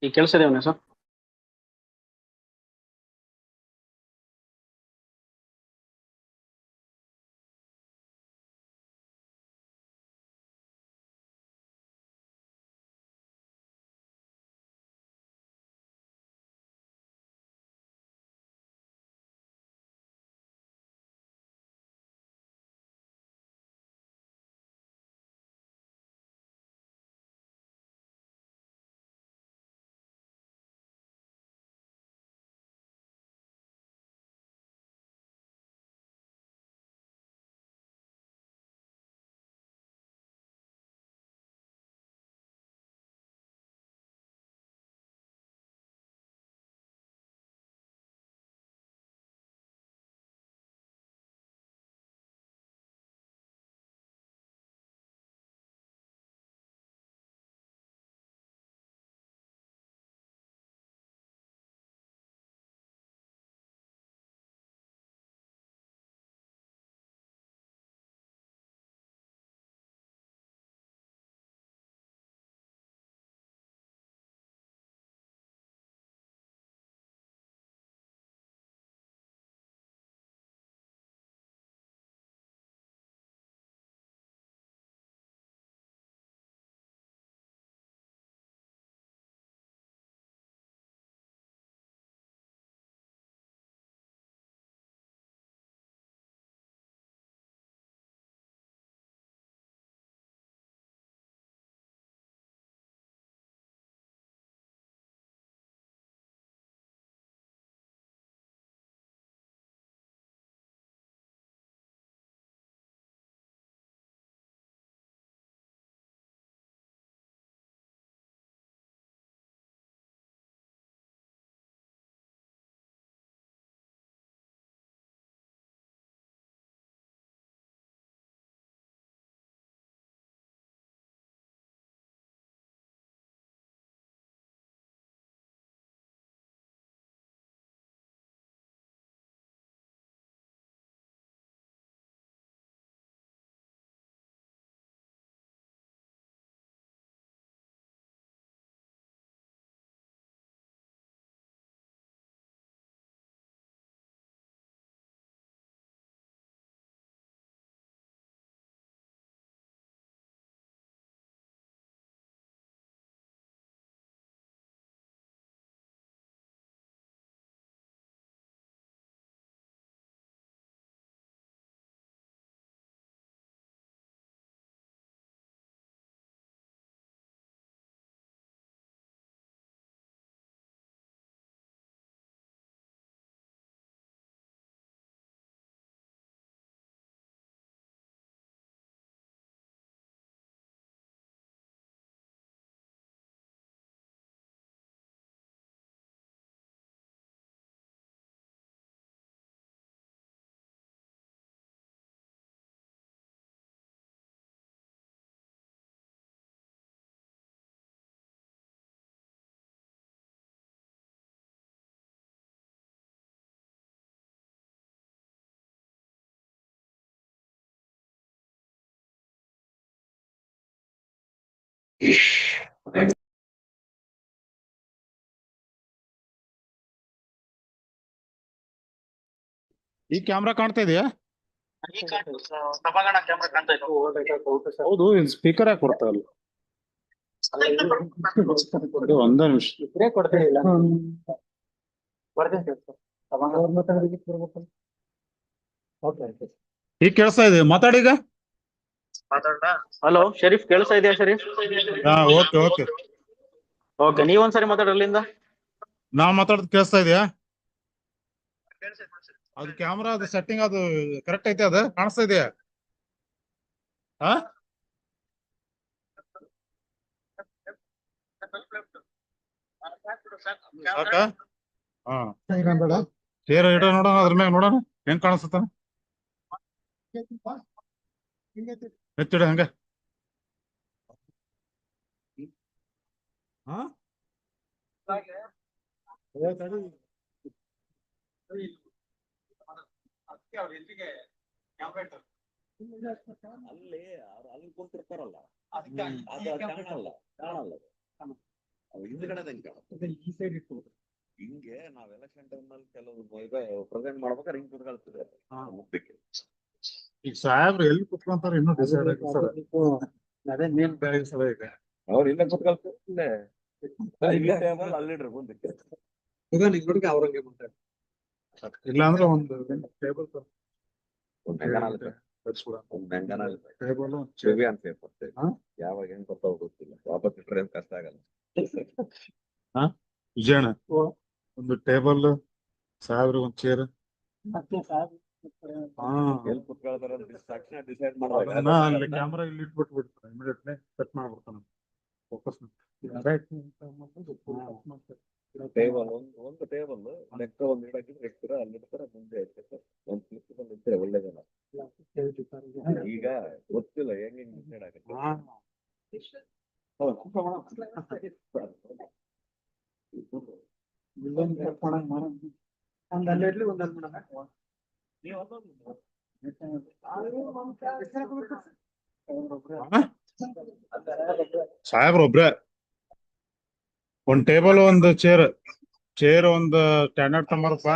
¿Y qué sería en eso? ಈ camera ಕಾಣ್ತಾ ಇದೆಯಾ? ಸಭಾಂಗಣ ಕ್ಯಾಮ್ರಾ ಕಾಣ್ತಾ ಇದೆ. ಹೌದು, ಇಲ್ಲಿ ಸ್ಪೀಕರ್ ಯಾಕೆ ಬರ್ತಾ ಇಲ್ಲ? ಒಂದೇ ನಿಮಿಷ. ಈಗ ಕೇಳಿಸ್ತಾ ಇದೆ, ಮಾತಾಡೀಗ. ಹಲೋ ಶರೀಫ್, ಕೇಳಿಸ್ತಾ ಇದೆಯಾ ಶರೀಫ್? ಹಾ, ಓಕೆ ಓಕೆ ಓಕೆ, ನೀವೊಂದ್ಸರಿ ಮಾತಾಡ್ರಿ ಅಲ್ಲಿಂದ. ನಾ ಮಾತಾಡೋದು ಕೇಳಿಸ್ತಾ ಇದೆಯಾ? ಅದು ಕ್ಯಾಮ್ರಾ ಅದು ಸೆಟ್ಟಿಂಗ್ ಅದು ಕರೆಕ್ಟ್ ಐತೆ, ಅದು ಕಾಣಿಸ್ತಾ ಇದೆಯಾ? ಹಾ, ಸಾಕಾ? ಹಾ, ಸೇರ ಇಡ ನೋಡೋಣ, ಅದ್ರ ಮ್ಯಾಗ ನೋಡೋಣ ಹೆಂಗ್ ಕಾಣಿಸ್ತ. ಹೆಚ್ಚಿಡ ಹಂಗ. ಹಾ, ಅಲ್ಲಿ ಅಲ್ಲಿ ಕೂತಿರ್ತಾರಲ್ಲ, ಕಾಣಲ್ಲ. ಹಿಂದ್ಗಡೆ ಈ ಸೈಡ್ ಇಟ್ಟು ಹಿಂಗೆ ನಾವ್ ಎಲೆಕ್ಷನ್ ಟೈಮ್ ನಲ್ಲಿ ಕೆಲವು ಪ್ರೆಸೆಂಟ್ ಮಾಡ್ಬೇಕಾದ್ರೆ ಹಿಂಗ್ ಕುತ್ಕೊಳ್ತಿದ್ರೆ ಮುದ್ದಕ್ಕೆ. ಈಗ ಸಾಹೇಬ್ರು ಎಲ್ಲಿ ಕುತ್ಕೊಂತಾರ ಇನ್ನೂ ಡಿಸೈಡ್ ಅದೇ ಮೇನ್ ಸಲ ಈಗ. ಅವ್ರು ಇಲ್ಲೇ ಕುತ್ಕೊಳ್ತಾರೆ, ಇಲ್ಲೇ ಟೇಬಲ್ ಅಲ್ಲಿಡ್ರಿ ಮುಂದಕ್ಕೆ. ಅವ್ರಂಗೆ ಮಾತಾಡ, ಇಲ್ಲ ಅಂದ್ರೆ ಒಂದು ಟೇಬಲ್ ಚೆವಿ ಅಂತ ಇರ್ತದೆ. ಯಾವಾಗ ಹೆಂಗ್ ಬರ್ತಾವ ಗೊತ್ತಿಲ್ಲ, ವಾಪಸ್ ಇಟ್ರೆ ಏನ್ ಕಷ್ಟ ಆಗಲ್ಲ. ವಿಜಯಣ್ಣ, ಒಂದು ಟೇಬಲ್, ಸಾಹೇಬ್ರ ಒಂದ್ ಚೇರ್. ಎಲ್ಲಿ ಕುತ್ಕೊಳ್ತಾರ ತಕ್ಷಣ ಡಿಸೈಡ್ ಮಾಡುವಾಗ ಅಲ್ಲಿ ಕ್ಯಾಮ್ರಾ ಇಲ್ಲಿ ಇಟ್ಬಿಟ್ಟು ಬಿಡ್ತಾರೆ, ಇಮಿಡಿಯೇಟ್ಲಿ ಕಟ್ ಮಾಡ್ಬಿಡ್ತಾನೆ ಫೋಕಸ್. ಟೇಬಲ್ ಒಂದು ಟೇಬಲ್ ಲೆಕ್ಕ ಒಂದ್ ಇಡಕ್ಕಿದ್ರೆ ಇಡ್ತೀರ, ಅಲ್ಲಿ ಇಡ್ತಾರ, ಮುಂದೆ ಇಡ್ತಾರೆ. ಒಂದ್ ಕ್ಲಿಪ್ ಇದ್ರೆ ಒಳ್ಳೇದಲ್ಲ. ಈಗ ಗೊತ್ತಿಲ್ಲ ಹೆಂಗ್ ಡಿಸೈಡ್ ಆಗುತ್ತೆ. ಸಾಹೇಬ್ರ ಒಬ್ರೆ, ಒಂದ್ ಟೇಬಲ್ ಒಂದು ಚೇರ್ ಒಂದು ಸ್ಟ್ಯಾಂಡರ್ಡ್ ತಂಬಾರಪ್ಪ.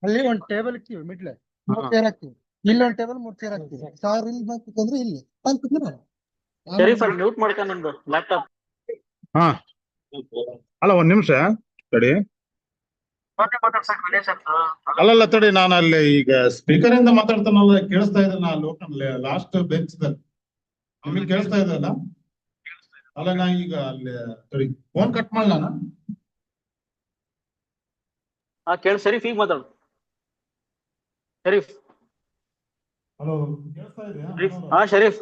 ಅಲ್ಲಿ ಒಂದ್ ಟೇಬಲ್ ಇಕ್ತೀವಿ, ಮಿಡ್ಲೆ 3 ಚೇರ್ ಹಾಕ್ತಿವಿ. ಇಲ್ಲಿ ಒಂದ್ ಟೇಬಲ್ 3 ಚೇರ್ ಹಾಕ್ತಿವಿ. ಸಾವಿರ ಇಲ್ಲಿ ಬಂದ್ರೆ ಇಲ್ಲಿ ಶರೀಫ್ ಅಲ್ಲಿ ಮ್ಯೂಟ್ ಮಾಡ್ಕ ನಿಮ್ದು ಲ್ಯಾಪ್ಟಾಪ್. ಹಾ, ಅಲ್ಲ ಒಂದ್ ನಿಮಿಷ ತಡಿ. ಅಲ್ಲಲ್ಲ ತಡಿ, ನಾನು ಅಲ್ಲಿ ಈಗ ಸ್ಪೀಕರ್ ಇಂದ ಮಾತಾಡ್ತಾನಲ್ಲ, ಕೇಳಿಸ್ತಾ ಇದೆ. ನಾ ಲಾಸ್ಟ್ ಬೆಂಚ್ ನಿಮಗೆ ಕೇಳಿಸ್ತಾ ಇದೆ ಅಲ್ಲ? ಅಲ್ಲ, ನಾ ಈಗ ಅಲ್ಲಿ ತಡಿ, ಫೋನ್ ಕಟ್ ಮಾಡಲ ನಾನು. ಹಾ ಕೇಳಿ ಶರೀಫ್, ಈಗ ಮಾತಾಡು ಶರೀಫ್. ಹಲೋ, ಕೇಳಿಸ್ತಾ ಇದೆಯಾ? ಹಾ ಶರೀಫ್,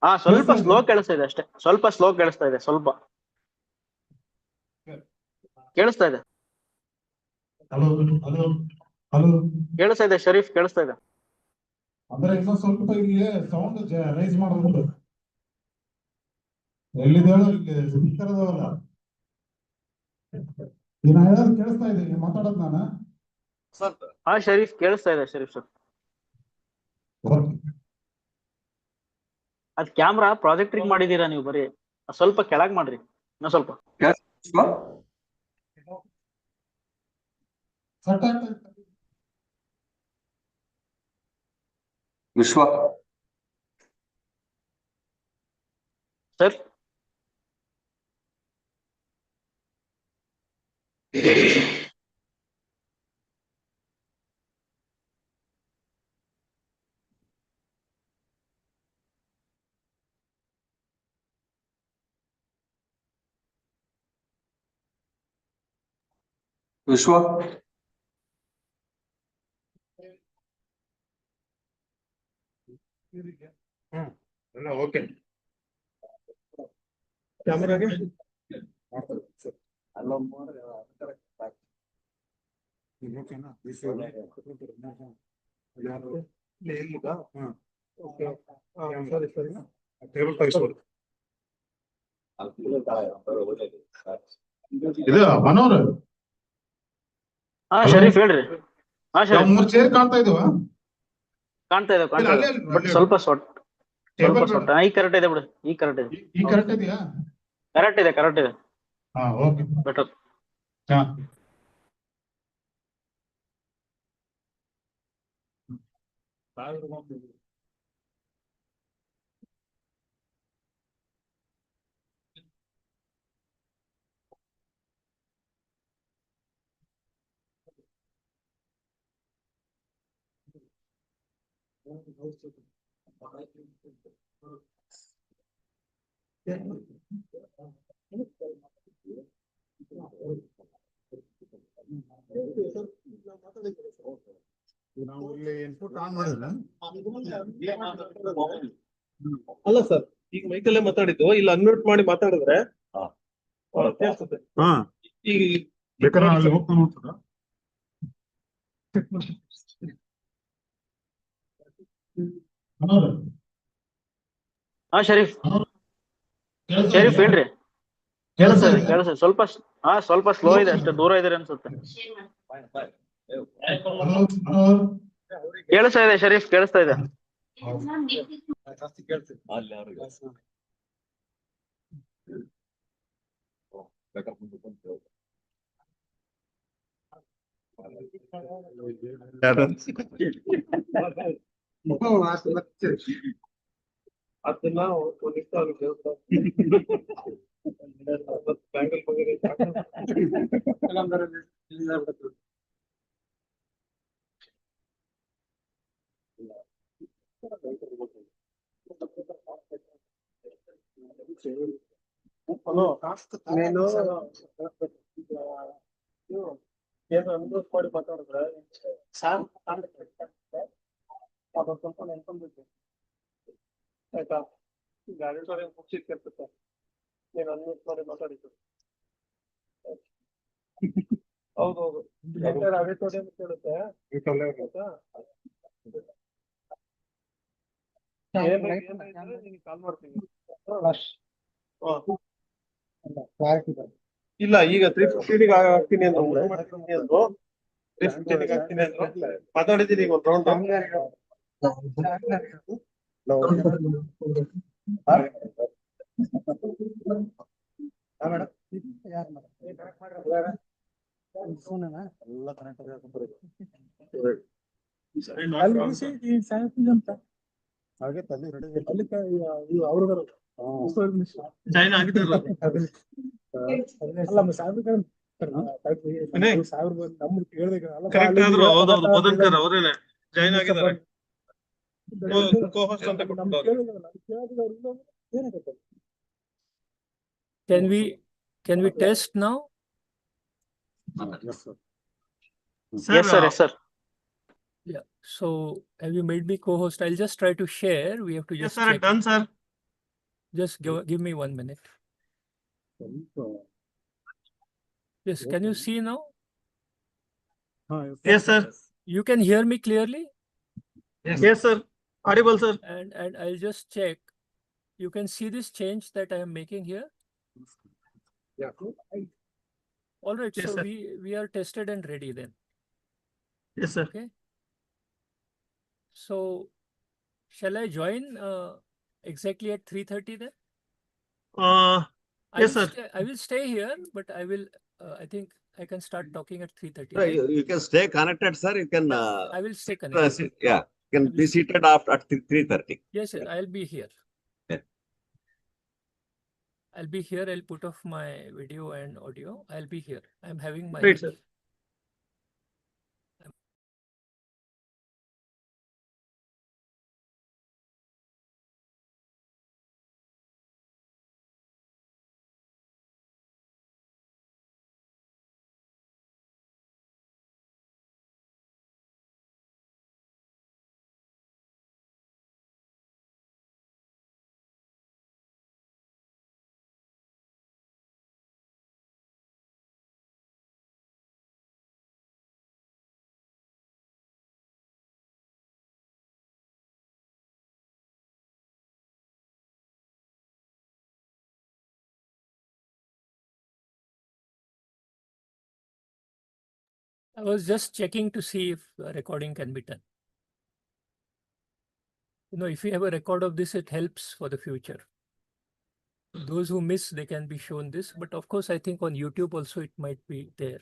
ಹಾ ಸ್ವಲ್ಪ ಸ್ಲೋ ಕೇಳಿಸ್ತಾ ಇದೆ ಅಷ್ಟೇ, ಸ್ವಲ್ಪ ಸ್ಲೋ ಕೇಳಿಸ್ತಾ ಇದೆ, ಸ್ವಲ್ಪ ಕೇಳಿಸ್ತಾ ಇದೆ. ಹಲೋ ಹಲೋ ಹಲೋ, ಕೇಳಿಸ್ತಾ ಇದೆ ಶರೀಫ್, ಕೇಳಿಸ್ತಾ ಇದೆ. ಅಂದ್ರೆ ಇನ್ನೊಂದ್ ಸ್ವಲ್ಪ ಇಲ್ಲಿ ಸೌಂಡ್ ರೈಸ್ ಮಾಡೋದು. ಎಲ್ಲಿದೆ ಇಲ್ಲಿ ಸ್ಪೀಕರ್ ಅದಾವಲ್ಲ, ನೀನು ಹೇಳೋದು ಕೇಳಿಸ್ತಾ ಇದೆ, ಮಾತಾಡೋದು ನಾನು. ಹಾ ಶರೀಫ್, ಕೇಳಿಸ್ತಾ ಇದೆ ಶರೀಫ್ ಸರ್. ಅದ್ ಕ್ಯಾಮ್ರಾ ಪ್ರಾಜೆಕ್ಟ್ರಿಗೆ ಮಾಡಿದೀರಾ ನೀವು, ಬರೀ ಸ್ವಲ್ಪ ಕೆಳಗ್ ಮಾಡ್ರಿ, ಇನ್ನೂ ಸ್ವಲ್ಪ. ವಿಶ್ವ ಸರ್, ವಿಶ್ವ ಓಕೆ. ಕ್ಯಾಮರಾಗೆ ಟೇಬಲ್ ತೆಗಿಸ್ಬೋದು. ಇದು ಮನೋರ್. ಹಾ ಶರೀಫ್ ಹೇಳ್ರಿ. ಹಾ ಶರೀಫ್, 3 ಚೇರ್ ಕಾಣ್ತಾ ಇದೀವ? ಕಾಣ್ತಾ ಇದೆ, ಬಟ್ ಸ್ವಲ್ಪ ಸ್ವಲ್ಪ ಟೇಬಲ್ ಸ್ವಲ್ಪ ಈ ಕರೆಕ್ಟ್ ಇದೆ ಬಿಡು, ಈ ಕರೆಕ್ಟ್ ಇದೆ, ಈ ಕರೆಕ್ಟ್ ಇದೆಯಾ? ಕರೆಕ್ಟ್ ಇದೆ, ಕರೆಕ್ಟ್ ಇದೆ, ಹಾ ಓಕೆ. ಬೆಟರ್. ಹಾ ನಾವು ಇಲ್ಲಿ ಇನ್ಪುಟ್ ಆನ್ ಮಾಡಿದ್ರೆ ಅಲ್ಲ ಸರ್, ಈಗ ಮೈಕಲ್ಲೇ ಮಾತಾಡಿದ್ದು, ಇಲ್ಲಿ ಅನ್ಮ್ಯೂಟ್ ಮಾಡಿ ಮಾತಾಡಿದ್ರೆ ಹಾ. ಕೇಳಿಸುತ್ತೆ. ಹಾ ಈಗ ಬೇಕಾದ್ರೆ ನಾನು ಅಲ್ಲಿ ಹೋಗ್ತಾ ನೋಡ್ತದ. ಹಾ ಶರೀಫ್, ಶರೀಫ್ ಏನ್ರಿ? ಕೇಳಿಸ ಸ್ವಲ್ಪ ಸ್ವಲ್ಪ ಸ್ಲೋ ಇದೆ ಅಷ್ಟೇ, ದೂರ ಇದ್ದೀರಿ ಅನ್ಸುತ್ತೆ. ಕೇಳಿಸ್ತಾ ಇದೆ ಶರೀಫ್, ಕೇಳಿಸ್ತಾ ಇದೆ. ಜಾಸ್ತಿ ಕೇಳ್ತೀನಿ. ಅಲ್ಲಿ ಯಾರಿಗೆ ಬೇಕಾದ್ರೆ ಮುಂದೆ ಬಂದು ಅದನ್ನ ಒಂದಿಷ್ಟ ಬ್ಯಾಂಗಲ್ ಬಗ್ಗೆ ನೀನು ಏನು ಅನ್ಬೋಸ್ ಮಾಡಿ ಮಾತಾಡಿದ್ರೆ ಅದೊಂದು ಸ್ವಲ್ಪ ನೆನ್ಕೊಂಡ್ಬಿಟ್ಟು ಆಯ್ತಾ. ಈಗ ಆಡಿಟೋರಿಯಂ ಮುಗಿಸಿದ್ ಕೇಳ್ಸುತ್ತೆ, ನೀನು ಅನ್ಬೋಸ್ ಮಾಡಿ ಮಾತಾಡಿದ್ದು. ಹೌದೌದು, ಆಡಿಟೋರಿಯಂ ಕೇಳುತ್ತೆ ಆಯ್ತಾ. ನಿನಗೆ ಕಾಲ್ ಮಾಡ್ತೀನಿ. ಇಲ್ಲ, ಈಗ 350 ಹಾಕ್ತೀನಿ ಅಂದ್ರು, 350 ಹಾಕ್ತೀನಿ ಅಂದ್ರು, ಮಾತಾಡಿದ್ದೀನಿ ಈಗ ಒಂದು ರೌಂಡ್. ಜಾಯಿನ್ ಆಗಿದ್ದಾರಲ್ಲ ಕರೆಕ್ಟ್ ಆದ್ರು. ಹೌದೌದು, ಬದಲ್ಕರ್ ಅವರೇನೆ ಜಾಯಿನ್ ಆಗಿದ್ದಾರೆ. Co-host ಅಂತ ಕೊಟ್ಬಿಟ್ಟವ್ರೆ. Can we test now? Yes sir, yes sir. Yeah. So have you made me co-host? I'll just try to share. We have to Yes just sir, check. done sir. Just give me 1 minute. Yes, can you see now? Yes sir. You can hear me clearly? Yes sir, audible sir. And I'll just check. You can see this change that I am making here. All right, Yes, so sir. we are tested and ready then. Yes sir. Okay. So shall I join exactly at 3:30 then? Yes sir. I will stay here, but I will. I think I can start talking at 3:30. Sir, you can stay connected, sir. You can I will stay connected. yeah, you can be seated after at 3:30. Yes, yes, I'll be here. Yeah. I'll be here. I'll put off my video and audio. I'll be here. I'm having my. Right, sir. I was just checking to see if recording can be done. if you have a record of this, it helps for the future. Those who miss, they can be shown this, but of course, I think on YouTube also it might be there.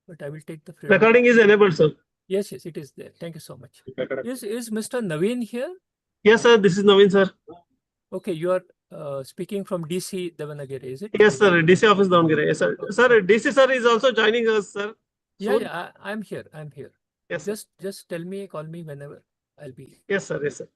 But I will take the freedom. Recording is enabled, sir. Yes, it is there. Thank you so much. Is Mr. Naveen here? Yes, sir. This is Naveen, sir. Okay, you are speaking from DC Davanagere, is it? Yes, sir. DC office Davangere. Yes, sir. Okay, Sir, okay. DC sir is also joining us, sir. Yeah, Soon. yeah, I'm here. I'm here. Yes, sir. Just tell me, call me whenever I'll be. Yes, sir. Yes, sir.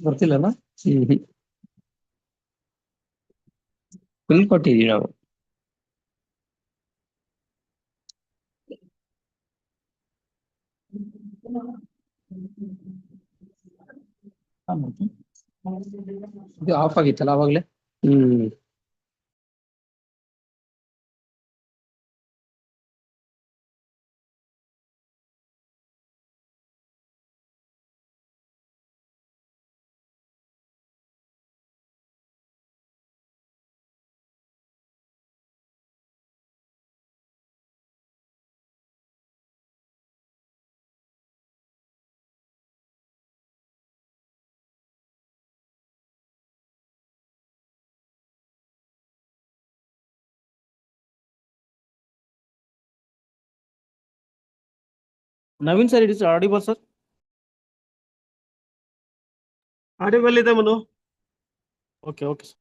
ಬರ್ತಿಲ್ಲಲ್ಲ full ಕೊಟ್ಟಿದೀವಿ ನಾವು. ಇದು of ಆಗಿತ್ತಲ್ಲ ಅವಾಗ್ಲೇ. Naveen sir, it is audible, sir. Audible ಇದೆ Manu. Okay, okay, sir.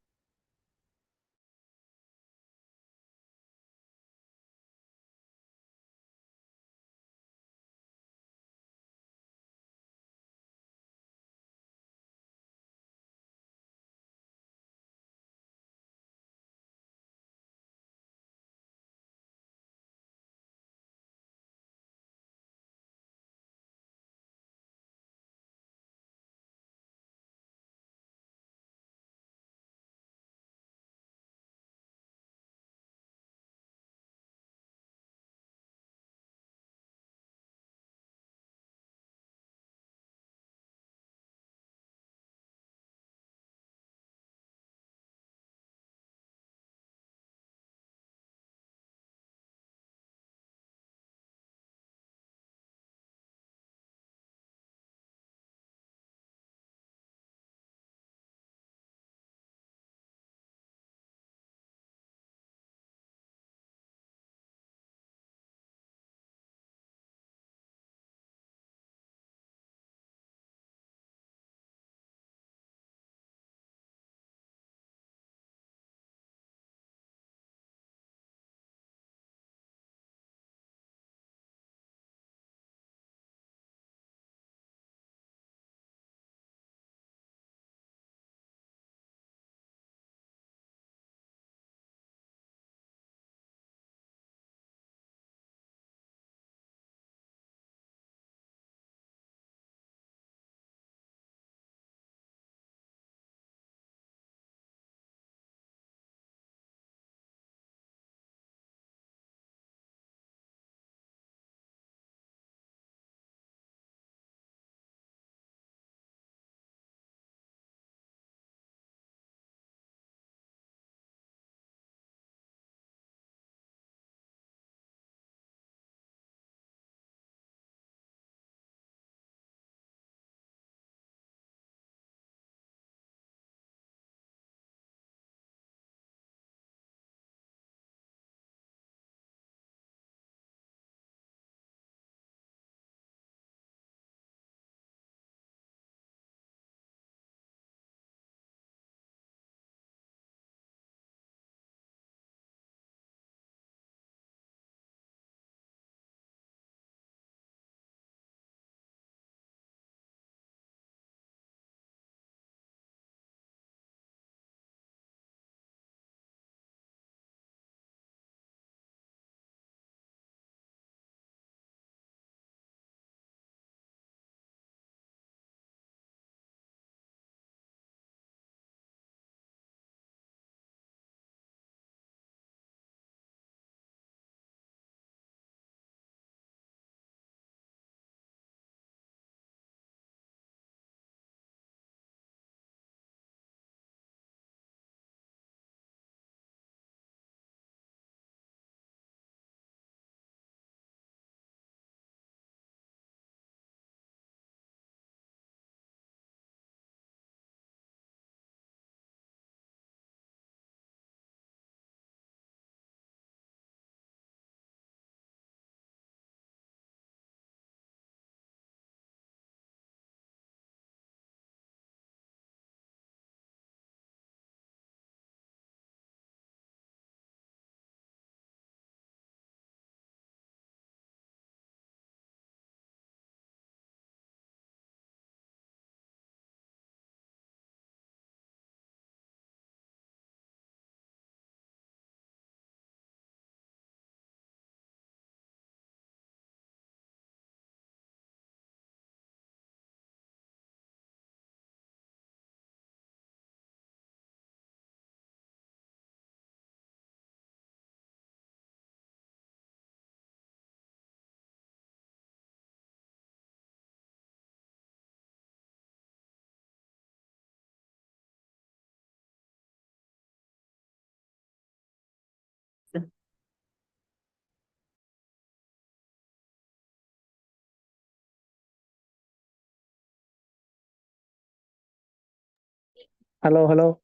hello.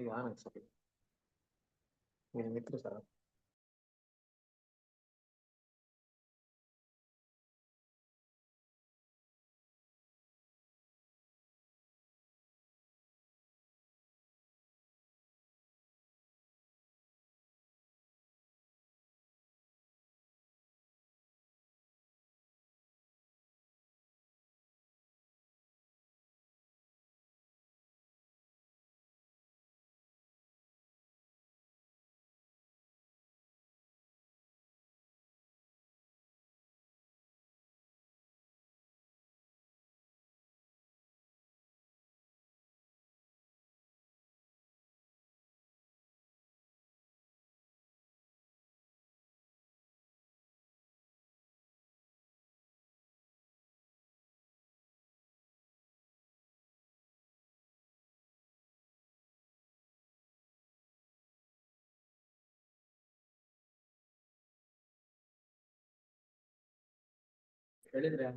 ಈಗ Anand sir ನಿಮ್ ಮಿತ್ರ sir ಹೇಳಿದ್ರೆ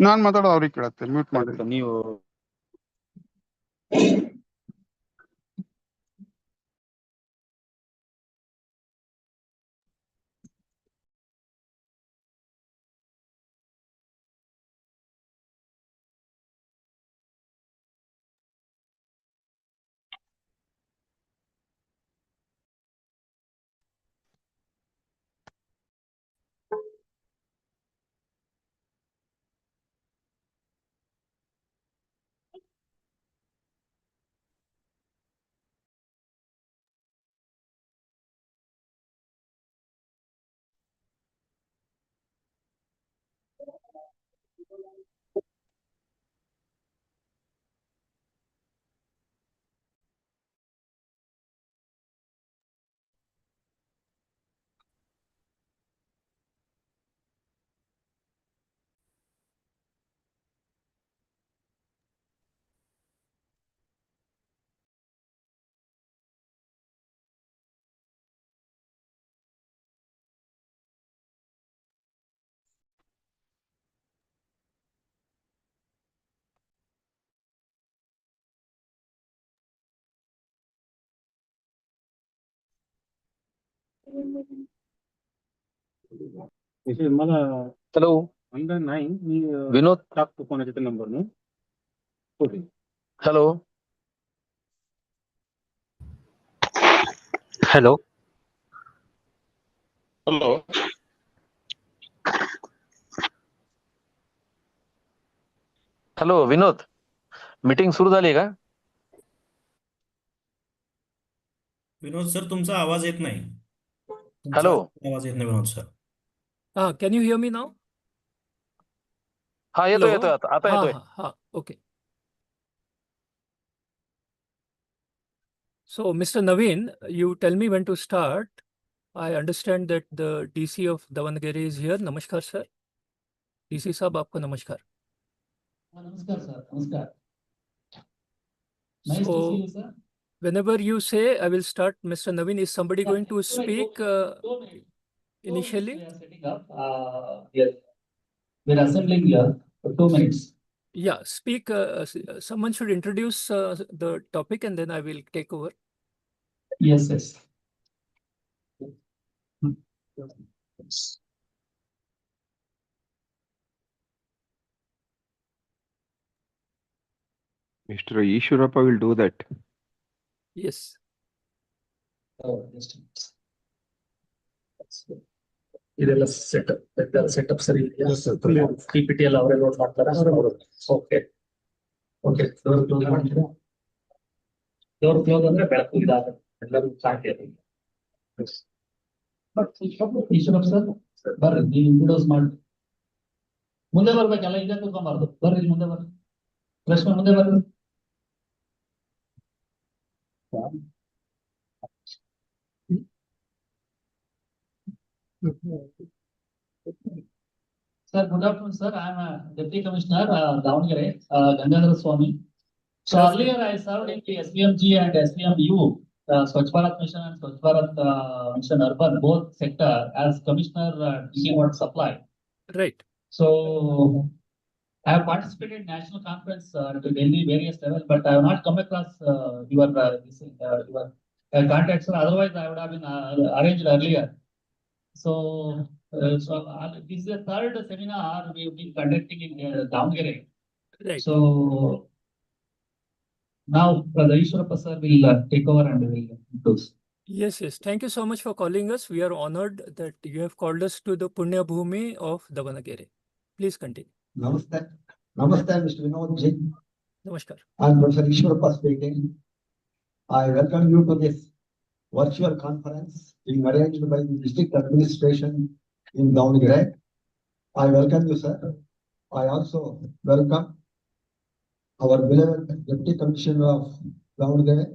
ನಾನ್ ಮಾತಾಡೋದು ಅವ್ರಿಗೆ ಕೇಳತ್ತೆ, ಮ್ಯೂಟ್ ಮಾಡಿ. ನೀವು मला हॅलो ऑनलाईन नाही मी विनोद. टाकतो कोणाच्या ते नंबर मी. Hello Hello. Hello, hello Vinod, meeting सुरू झाली का? विनोद सर तुमचा आवाज येत नाही. तुमचा हॅलो आवाज येत नाही Vinod sir. Can you hear me now? हा येतोय Hello. येतोय आता येतोय. Okay. So, Mr. Naveen, you tell me when to start. I understand that the DC of Davangere is here. Namaskar, sir. DC साहब आपको नमस्कार. नमस्कार सर, नमस्कार. Nice to see you, sir. Whenever you say, I will start. Mr. Naveen, is somebody going to speak initially? We are setting up. Yes, we are assembling here for 2 minutes. Yeah, speak. Someone should introduce the topic and then I will take over. Yes, yes. Mr. Ishwarappa will do that. Yes. Just a minute. ಇದೆಲ್ಲ setup ಸರಿ ಇದೆಯಾ? PPT ಎಲ್ಲ ಅವರೇ note ಮಾಡ್ತಾರೆ. Okay okay. Door close ಮಾಡ್ತೀರಾ? Door close ಅಂದ್ರೆ ಬೆಳಕು ಇದಾಗುತ್ತೆ, ಎಲ್ಲರೂ ಸಾಧ್ಯ. ಈಶ್ವರಪ್ಪ ಸರ್ ಬರ್ರಿ, ನೀವು ವಿಂಡೋಸ್ ಮಾಡಿ ಮುಂದೆ ಬರ್ಬೇಕಲ್ಲ, ಈಗ ಕೂತ್ಕೊಂಬಾರ್ದು. ಬರ್ರಿ ಮುಂದೆ ಬರ್ರಿ, ರಶ್ಮಿ ಮುಂದೆ ಬರ್ರಿ. Sir, good afternoon, sir. I am a Deputy Commissioner, Davangere, Gangadhar Swami. So earlier I served in the SVMG and SVMU, Swachh Bharat Mission and Swachh Bharat Mission Urban, both sector as Commissioner Drinking Water Supply. Right. So I have participated in national conference to Delhi various levels, but I have not come across your contacts. Otherwise, I would have been arranged earlier. So this is the third seminar we will be conducting in Davangere. Right. So now Brother Ishwarappa sir will take over and will introduce. Yes, yes. Thank you so much for calling us. We are honored that you have called us to the Punya Bhumi of Davangere. Please continue. Namaste. Namaste, Mr. Vinod Ji. Namaskar. I am Professor Ishwarappa speaking. I welcome you to this virtual conference being arranged by the district administration in Davangere. I welcome you, sir. I also welcome our beloved Deputy Commissioner of Davangere.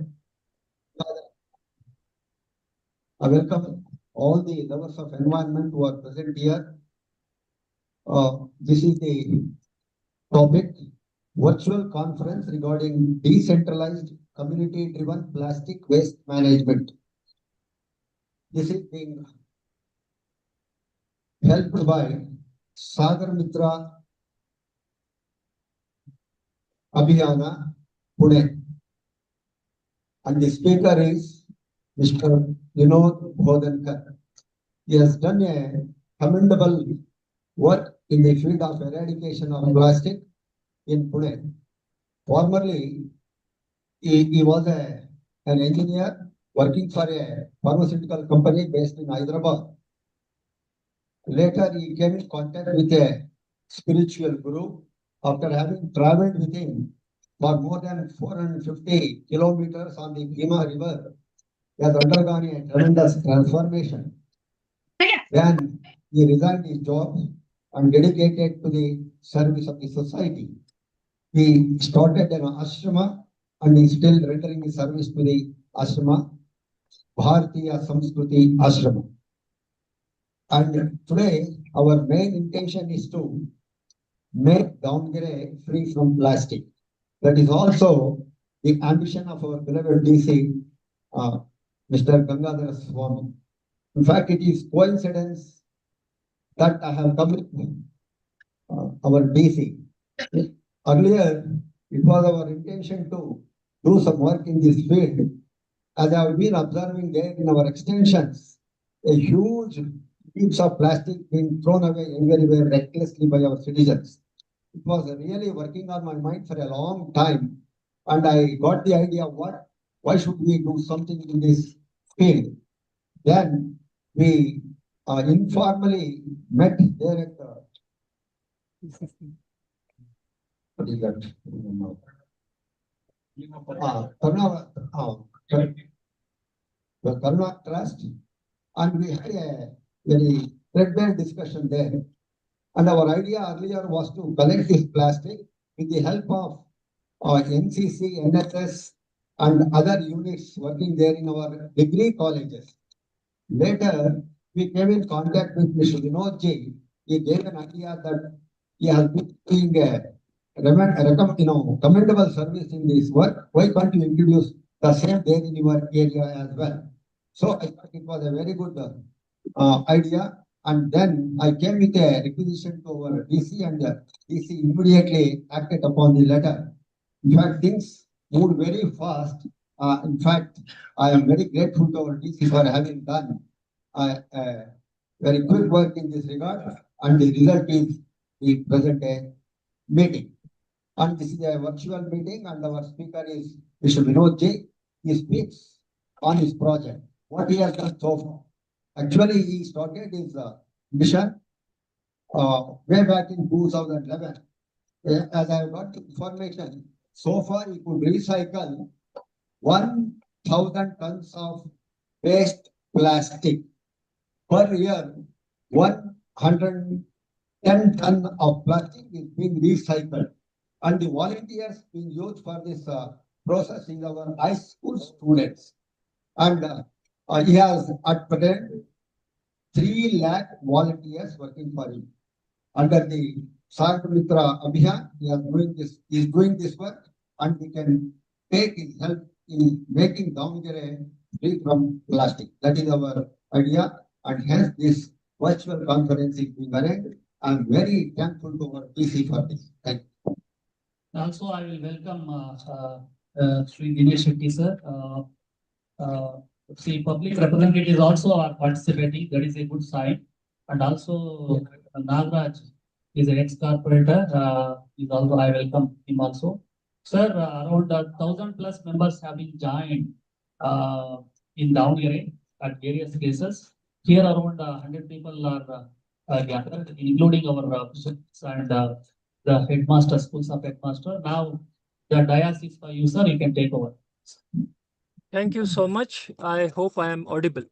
I welcome all the lovers of environment who are present here. This is the topic, virtual conference regarding decentralized community-driven plastic waste management. This is being helped by Sagarmitra Abhiyana, Pune. And the speaker is Mr. Vinod Bhodankar. He has done a commendable work in the field of eradication of plastic in Pune. Formerly, he was an engineer working for a pharmaceutical company based in Hyderabad. Later, he came in contact with a spiritual guru after having traveled with him for more than 450 kilometers on the Bhima River. He has undergone a tremendous transformation. Then he resigned his job and dedicated to the service of the society. He started an ashrama and is still rendering his service to the ashrama, Bharatiya Samskruti Ashrama. And today, our main intention is to make Davangere free from plastic. That is also the ambition of our beloved DC, Mr. Gangadhara Swami. In fact, it is coincidence that I have come with our DC. Earlier, it was our intention to do some work in this field. As I have been observing there in our extensions, a huge heaps of plastic being thrown away everywhere recklessly by our citizens. It was really working on my mind for a long time, and I got the idea why should we do something in this field? Then we informally met there at what is that? The Karuna Trust, and we had a very threadbare discussion there. And our idea earlier was to collect this plastic with the help of NCC, NSS, and other units working there in our degree colleges. Later, we came in contact with Mr. Vinod Ji. He gave an idea that he has been doing a commendable service in this work. Why can't you introduce the same there in your area as well? So I thought it was a very good idea. And then I came with a requisition to our DC, and DC immediately acted upon the letter. In fact, things moved very fast. In fact, I am very grateful to our DC for having done very quick work in this regard, and the result is the present meeting. And this is a virtual meeting, and our speaker is Mr. Vinod Ji. He speaks on his project, what he has done so far. Actually, he started his mission way back in 2011. As I have got the information, so far he could recycle 1,000 tons of waste plastic. Per year, 110 tons of plastic is being recycled. And the volunteers being used for this process is our high school students. And he has at present 3 lakh volunteers working for him. Under the Sagarmitra Abhiyan, he is doing this work, and we can take his help in making Davangere free from plastic. That is our idea, and hence this virtual conference is being arranged. I am very thankful to our PC for this. Thank you. Also, I will welcome Sri Dinesh Shetty sir. See, public representatives also are participating. That is a good sign. And also Nagraj is an ex-corporator. Is also, I welcome him also. Sir, around 1,000 plus members have been joined in Davangere at various places. Here around 100 people are gathered, including our officials and the headmaster, schools of headmaster. Now the dais is for you, sir. You can take over. Thank you so much. I hope I am audible.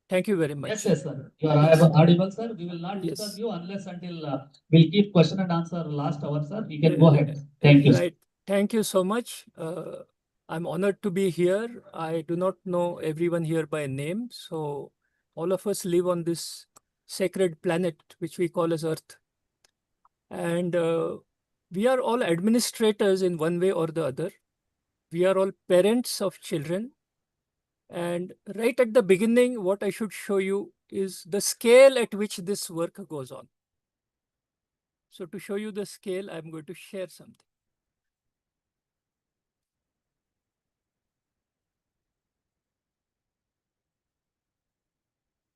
Thank you very much. Yes, sir. You are audible, sir. We will not disturb you unless until we'll keep question and answer last hour, sir. You can go ahead. Thank you. Right. Thank you so much. I'm honored to be here. I do not know everyone here by name. So all of us live on this sacred planet, which we call as Earth. And we are all administrators in one way or the other. We are all parents of children. And right at the beginning, what I should show you is the scale at which this work goes on. So to show you the scale, I'm going to share something.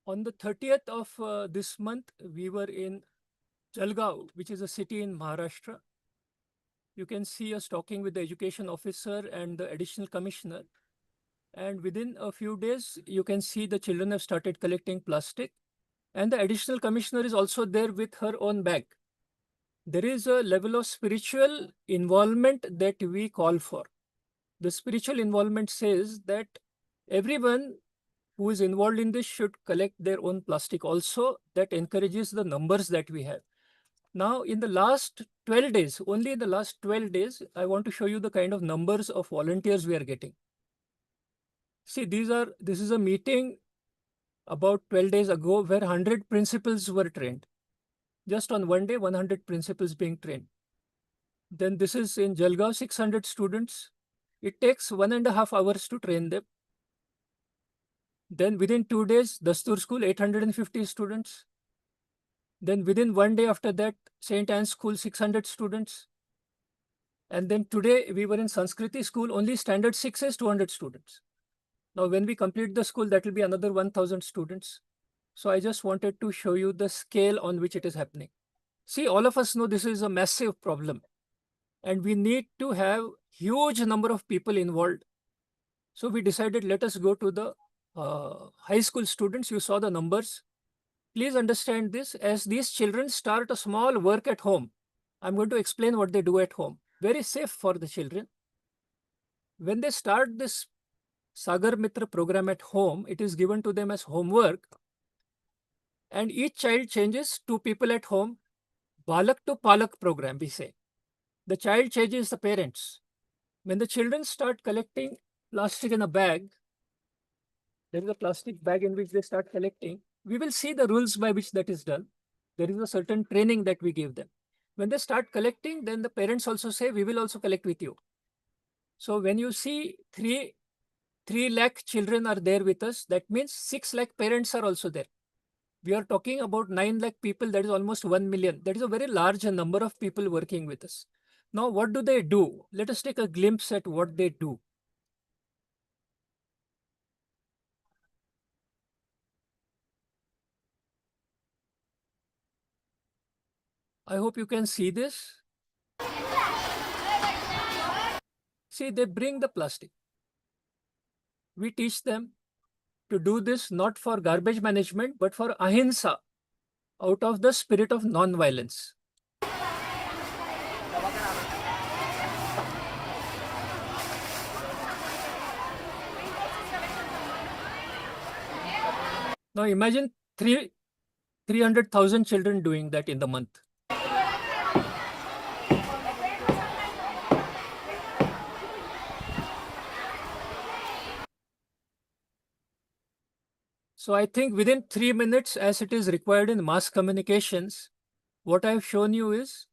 On the 30th of this month, we were in Jalgaon, which is a city in Maharashtra. You can see us talking with the education officer and the additional commissioner. And within a few days, you can see the children have started collecting plastic. And the additional commissioner is also there with her own bag. There is a level of spiritual involvement that we call for. The spiritual involvement says that everyone who is involved in this should collect their own plastic also. That encourages the numbers that we have. Now, in the last 12 days, only in the last 12 days, I want to show you the kind of numbers of volunteers we are getting. See, this is a meeting about 12 days ago where 100 principals were trained. Just on one day, 100 principals being trained. Then this is in Jalgaon, 600 students. It takes 1.5 hours to train them. Then within 2 days, Dastur School, 850 students. Then within one day after that, St. Anne's School, 600 students. And then today we were in Sanskriti School, only standard 6 is 200 students. Now when we complete the school, that will be another 1000 students. So I just wanted to show you the scale on which it is happening. See, all of us know this is a massive problem. And we need to have huge number of people involved. So we decided, let us go to the high school students. You saw the numbers. Please understand this, as these children start a small work at home. I'm going to explain what they do at home. Very safe for the children. When they start this Sagarmitra program at home, it is given to them as homework. And each child changes 2 people at home. Balak to Palak program, we say. The child changes the parents. When the children start collecting plastic in a bag, there is a plastic bag in which they start collecting. We will see the rules by which that is done. There is a certain training that we give them. When they start collecting, then the parents also say, we will also collect with you. So when you see 3 lakh children are there with us, that means 6 lakh parents are also there. We are talking about 9 lakh people, that is almost 1 million. That is a very large number of people working with us. Now, what do they do? Let us take a glimpse at what they do. I hope you can see this. See, they bring the plastic. We teach them to do this not for garbage management, but for ahimsa, out of the spirit of non-violence. Now imagine 300,000 children doing that in the month. So I think within 3 minutes, as it is required in mass communications, what I have shown you is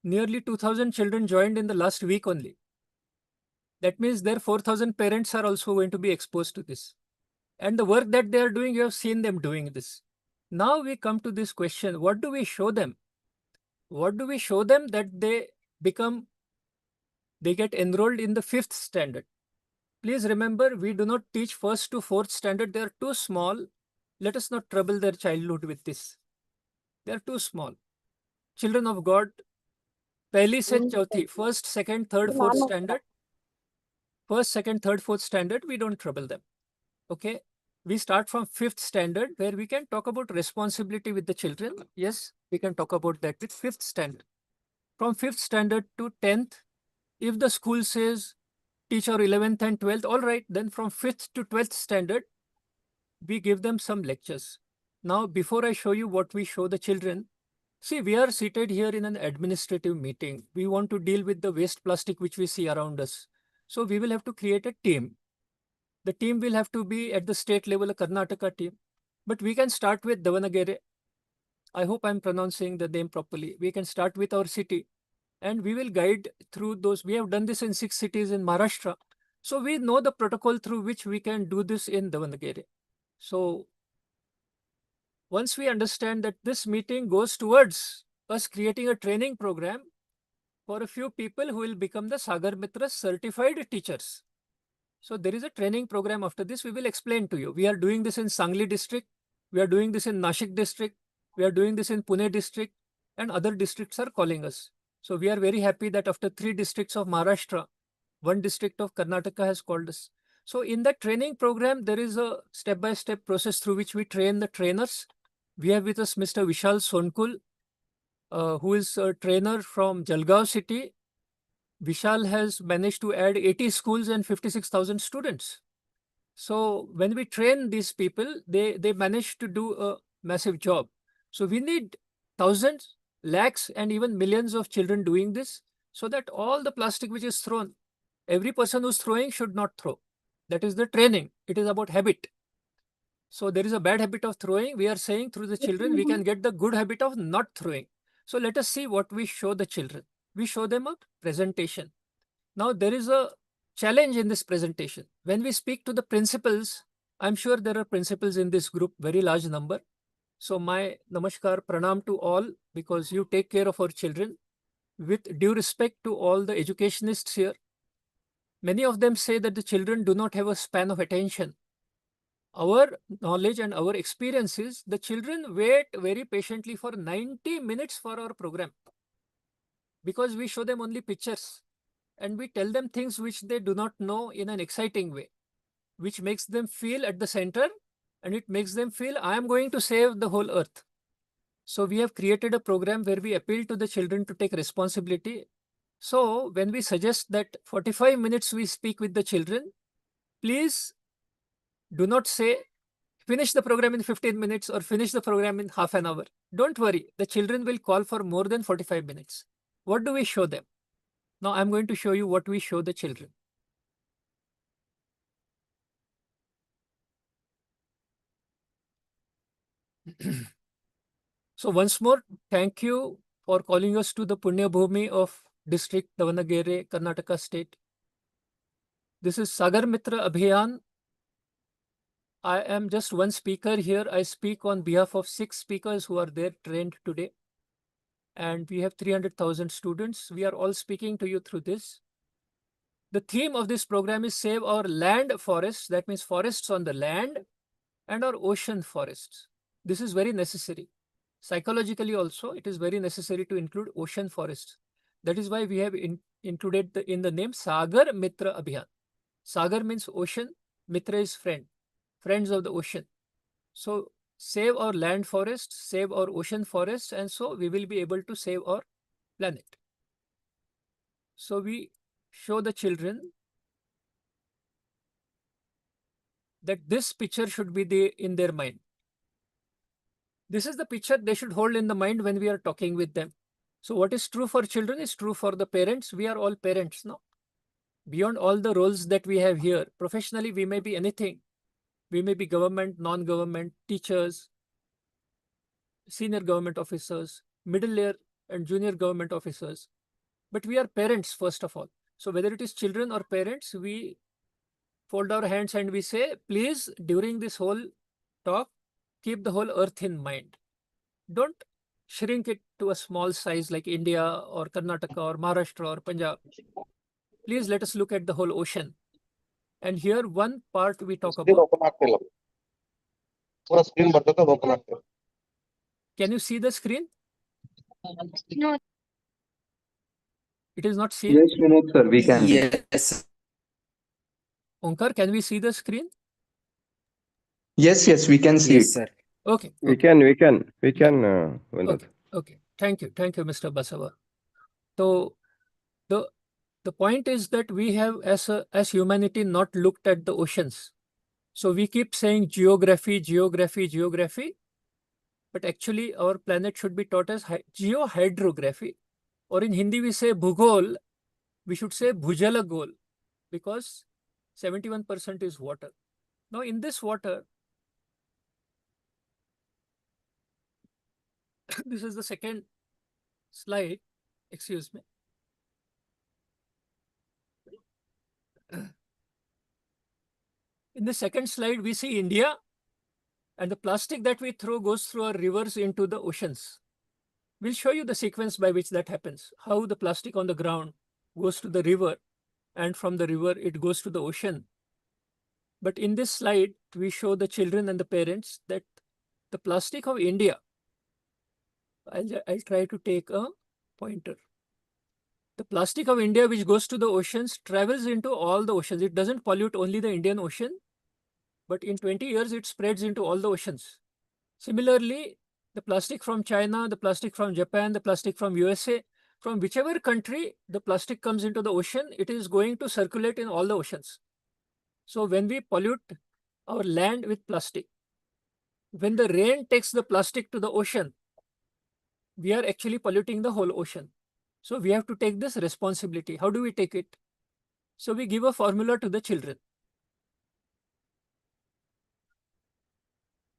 nearly 2,000 children joined in the last week only. That means their 4,000 parents are also going to be exposed to this. And the work that they are doing, you have seen them doing this. Now we come to this question, what do we show them? What do we show them that they get enrolled in the 5th standard? Please remember, we do not teach 1st to 4th standard. They are too small. Let us not trouble their childhood with this. They are too small. Children of God, Pehli se chauthi, 1st, 2nd, 3rd, 4th standard. 1st, 2nd, 3rd, 4th standard, we don't trouble them. Okay. We start from 5th standard, where we can talk about responsibility with the children. Yes, we can talk about that with 5th standard. From 5th standard to 10th, if the school says teach our 11th and 12th, all right, then from 5th to 12th standard, we give them some lectures. Now, before I show you what we show the children, see, we are seated here in an administrative meeting. We want to deal with the waste plastic which we see around us. So we will have to create a team. The team will have to be at the state level, a Karnataka team. But we can start with Davanagere. I hope I'm pronouncing the name properly. We can start with our city. And we will guide through those. We have done this in 6 cities in Maharashtra. So we know the protocol through which we can do this in Davanagere. So once we understand that this meeting goes towards us creating a training program for a few people who will become the Sagarmitra certified teachers. So there is a training program after this. We will explain to you. We are doing this in Sangli district. We are doing this in Nashik district. We are doing this in Pune district, and other districts are calling us. So we are very happy that after 3 districts of Maharashtra, 1 district of Karnataka has called us. So in the training program, there is a step-by-step process through which we train the trainers. We have with us Mr. Vishal Sonkul, who is a trainer from Jalgaon city. Vishal has managed to add 80 schools and 56,000 students. So when we train these people, they manage to do a massive job. So we need thousands, lakhs, and even millions of children doing this, so that all the plastic which is thrown, every person who's throwing should not throw. That is the training. It is about habit. So there is a bad habit of throwing. We are saying through the children, we can get the good habit of not throwing. So let us see what we show the children. We show them a presentation. Now there is a challenge in this presentation. When we speak to the principals, I'm sure there are principals in this group, very large number. So my namaskar, pranam to all, because you take care of our children. With due respect to all the educationists here, many of them say that the children do not have a span of attention. Our knowledge and our experience is the children wait very patiently for 90 minutes for our program, because we show them only pictures and we tell them things which they do not know in an exciting way, which makes them feel at the center, and it makes them feel I am going to save the whole earth. So we have created a program where we appeal to the children to take responsibility. So when we suggest that 45 minutes we speak with the children, please do not say finish the program in 15 minutes or finish the program in half an hour. Don't worry, the children will call for more than 45 minutes. What do we show them? Now I'm going to show you what we show the children. So once more, thank you for calling us to the Punya Bhumi of district Davanagere, Karnataka state. This is Sagarmitra Abhiyan. I am just one speaker here. I speak on behalf of 6 speakers who are there trained today. And we have 300,000 students. We are all speaking to you through this. The theme of this program is Save Our Land Forests. That means forests on the land, and our ocean forests. This is very necessary. Psychologically also, it is very necessary to include ocean forests. That is why we have included in the name Sagarmitra Abhiyan. Sagar means ocean, Mitra is friend, friends of the ocean. So save our land forests, save our ocean forests, and so we will be able to save our planet. So we show the children that this picture should be in their mind. This is the picture they should hold in the mind when we are talking with them. So what is true for children is true for the parents. We are all parents now. Beyond all the roles that we have here, professionally we may be anything. We may be government, non-government, teachers, senior government officers, middle layer and junior government officers. But we are parents first of all. So whether it is children or parents, we fold our hands and we say, please, during this whole talk, keep the whole earth in mind. Don't shrink it to a small size like India or Karnataka or Maharashtra or Punjab. Please let us look at the whole ocean. And here one part we talk about. Can you see the screen? No. It is not seen? Yes, Vinod sir, we can. Yes. Onkar, can we see the screen? Yes, we can see it. Sir. Okay. We can, Vinod. Okay. Thank you, Mr. Basava. So the point is that we have as humanity not looked at the oceans. So we keep saying geography, but actually our planet should be taught as geohydrography. Or in Hindi we say bhugol, we should say bhujalagol, because 71% is water. Now in this water, this is the second slide, excuse me. In the second slide, we see India, and the plastic that we throw goes through our rivers into the oceans. We'll show you the sequence by which that happens, how the plastic on the ground goes to the river, and from the river it goes to the ocean. But in this slide, we show the children and the parents that the plastic of India, I'll try to take a pointer. The plastic of India which goes to the oceans travels into all the oceans. It doesn't pollute only the Indian Ocean, but in 20 years it spreads into all the oceans. Similarly, the plastic from China, the plastic from Japan, the plastic from USA, from whichever country the plastic comes into the ocean, it is going to circulate in all the oceans. So when we pollute our land with plastic, when the rain takes the plastic to the ocean, we are actually polluting the whole ocean. So we have to take this responsibility. How do we take it? So we give a formula to the children.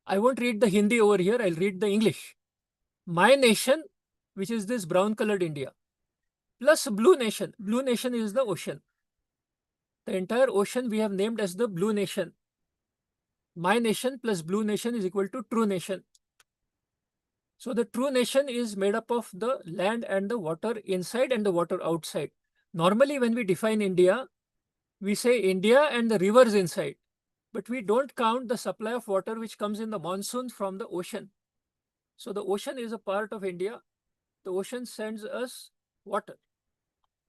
I won't read the Hindi over here, I'll read the English. My nation, which is this brown colored India, plus blue nation. Blue nation is the ocean. The entire ocean we have named as the blue nation. My nation plus blue nation is equal to true nation. So the true nation is made up of the land and the water inside and the water outside. Normally when we define India, we say India and the rivers inside, but we don't count the supply of water which comes in the monsoon from the ocean. So the ocean is a part of India. The ocean sends us water.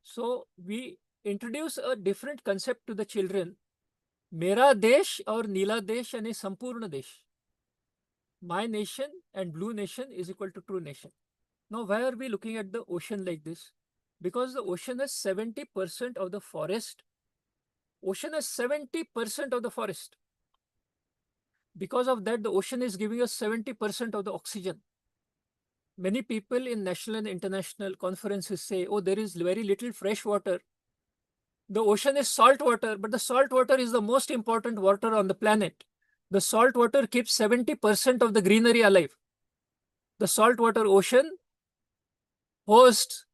So we introduce a different concept to the children. Mera desh aur Neela desh yani Sampurna desh. My nation and blue nation is equal to true nation. Now, why are we looking at the ocean like this? Because the ocean has 70% of the forest. Ocean has 70% of the forest. Because of that, the ocean is giving us 70% of the oxygen. Many people in national and international conferences say, oh, there is very little fresh water. The ocean is salt water, but the salt water is the most important water on the planet. The salt water keeps 70% of the greenery alive. The saltwater ocean hosts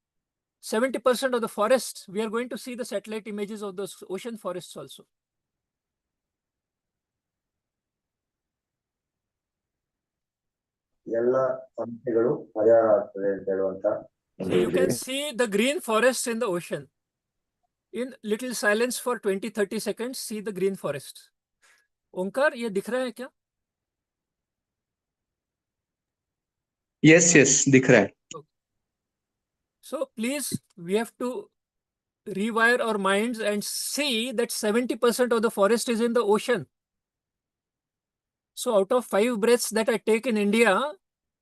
70% of the forests. We are going to see the satellite images of those ocean forests also. So you can see the green forests in the ocean. In little silence for 20-30 seconds, see the green forests. ओंकार, ये दिख रहा है क्या? Yes, दिख रहा है. So please, we have to rewire our minds and see that 70% of the forest is in the ocean. So out of 5 breaths that I take in India,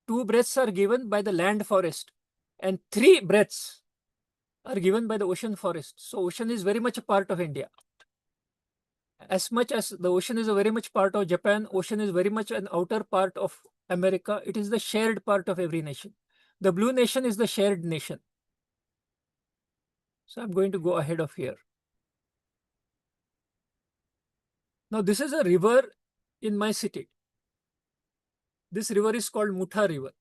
2 breaths are given by the land forest and 3 breaths are given by the ocean forest. So ocean is very much a part of India. As much as the ocean is a very much part of Japan, ocean is very much an outer part of America. It is the shared part of every nation. The blue nation is the shared nation. So I'm going to go ahead of here. Now this is a river in my city. This river is called Mutha River.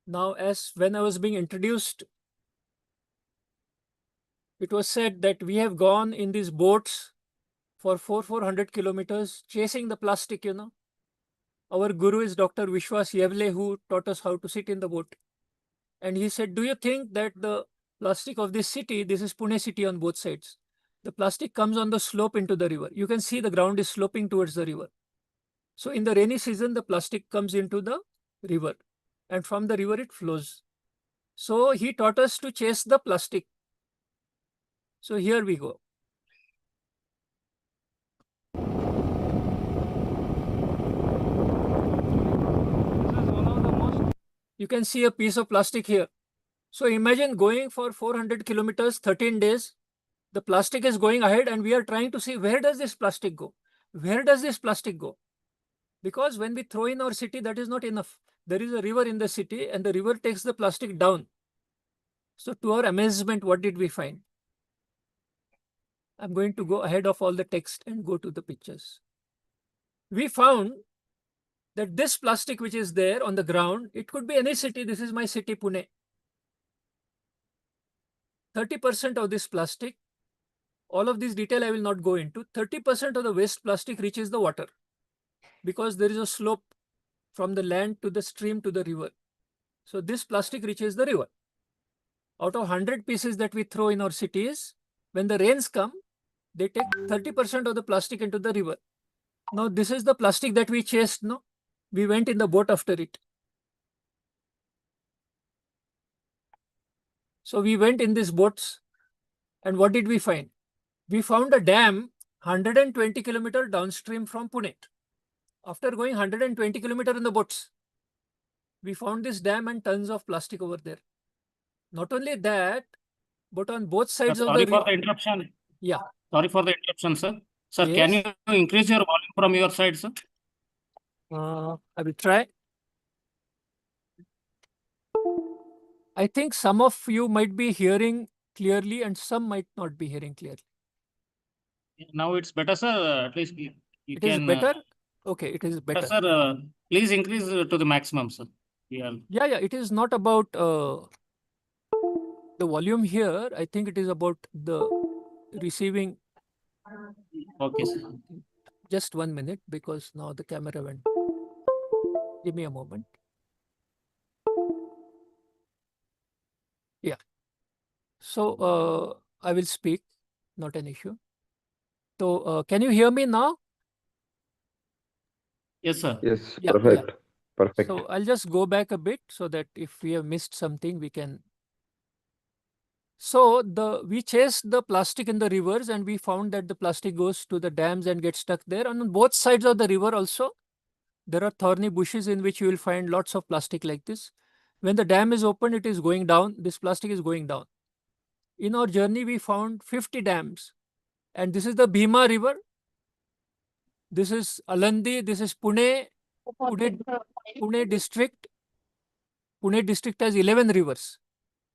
Now, as when I was being introduced, it was said that we have gone in these boats for 400 kilometers chasing the plastic, you know. Our guru is Dr. Vishwas Yevle, who taught us how to sit in the boat. And he said, do you think that the plastic of this city, this is Pune city on both sides, the plastic comes on the slope into the river. You can see the ground is sloping towards the river. So in the rainy season, the plastic comes into the river and from the river it flows. So he taught us to chase the plastic. So here we go. You can see a piece of plastic here. So imagine going for 400 kilometers, 13 days. The plastic is going ahead and we are trying to see where does this plastic go? Where does this plastic go? Because when we throw in our city, that is not enough. There is a river in the city and the river takes the plastic down. So to our amazement, what did we find? I'm going to go ahead of all the text and go to the pictures. We found that this plastic which is there on the ground, it could be any city. This is my city, Pune. 30% of this plastic, all of this detail I will not go into, 30% of the waste plastic reaches the water because there is a slope from the land to the stream to the river. So this plastic reaches the river. Out of 100 pieces that we throw in our cities, when the rains come, they take 30% of the plastic into the river. Now this is the plastic that we chased, no? We went in the boat after it. So we went in these boats, and what did we find? We found a dam 120 kilometer downstream from Pune. After going 120 kilometer in the boats, we found this dam and tons of plastic over there. Not only that, but on both sides of Sorry the for the interruption. yeah. Sorry for the interruption, sir. Sir, Yes. can you increase your volume from your side, sir? I will try. I think some of you might be hearing clearly and some might not be hearing clearly. Now it's better, sir. At least you It is can. better? Okay, it is better. Sir, please increase to the maximum, sir. Yeah. Yeah, it is not about the volume here. I think it is about the receiving. Okay, sir. Just 1 minute, because now the camera went. Give me a moment. Yeah. So I will speak, not an issue. So can you hear me now? Yes, sir. Yes, Yeah, perfect. Perfect. So I'll just go back a bit so that if we have missed something, we can. So we chased the plastic in the rivers, and we found that the plastic goes to the dams and gets stuck there. And on both sides of the river also, there are thorny bushes in which you will find lots of plastic like this. When the dam is open, it is going down. This plastic is going down. In our journey, we found 50 dams. And this is the Bhima River. This is Alandi. This is Pune. Pune district. Pune district has 11 rivers.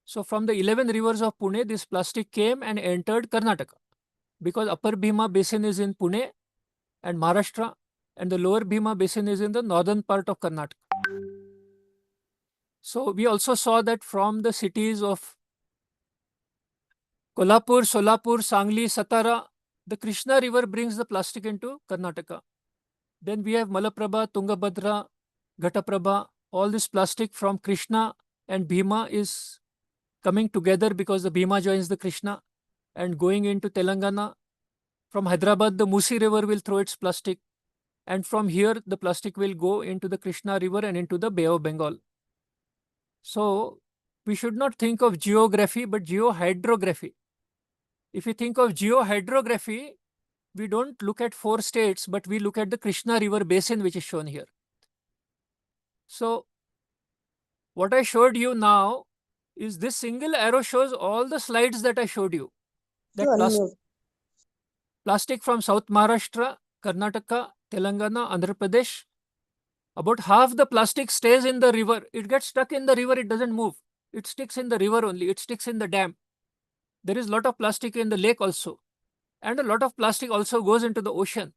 So from the 11 rivers of Pune, this plastic came and entered Karnataka. Because upper Bhima basin is in Pune and Maharashtra, and the lower Bhima basin is in the northern part of Karnataka. So we also saw that from the cities of Kolhapur, Solapur, Sangli, Satara, the Krishna river brings the plastic into Karnataka. Then we have Malaprabha, Tungabhadra, Ghataprabha. All this plastic from Krishna and Bhima is coming together because the Bhima joins the Krishna and going into Telangana. From Hyderabad, the Musi river will throw its plastic. And from here, the plastic will go into the Krishna river and into the Bay of Bengal. So we should not think of geography, but geohydrography. If we think of geohydrography, we don't look at 4 states, but we look at the Krishna river basin, which is shown here. So what I showed you now is this single arrow shows all the slides that I showed you. That plastic from South Maharashtra, Karnataka, Telangana, Andhra Pradesh. About half the plastic stays in the river. It gets stuck in the river, it doesn't move. It sticks in the river only, it sticks in the dam. There is a lot of plastic in the lake also. And a lot of plastic also goes into the ocean.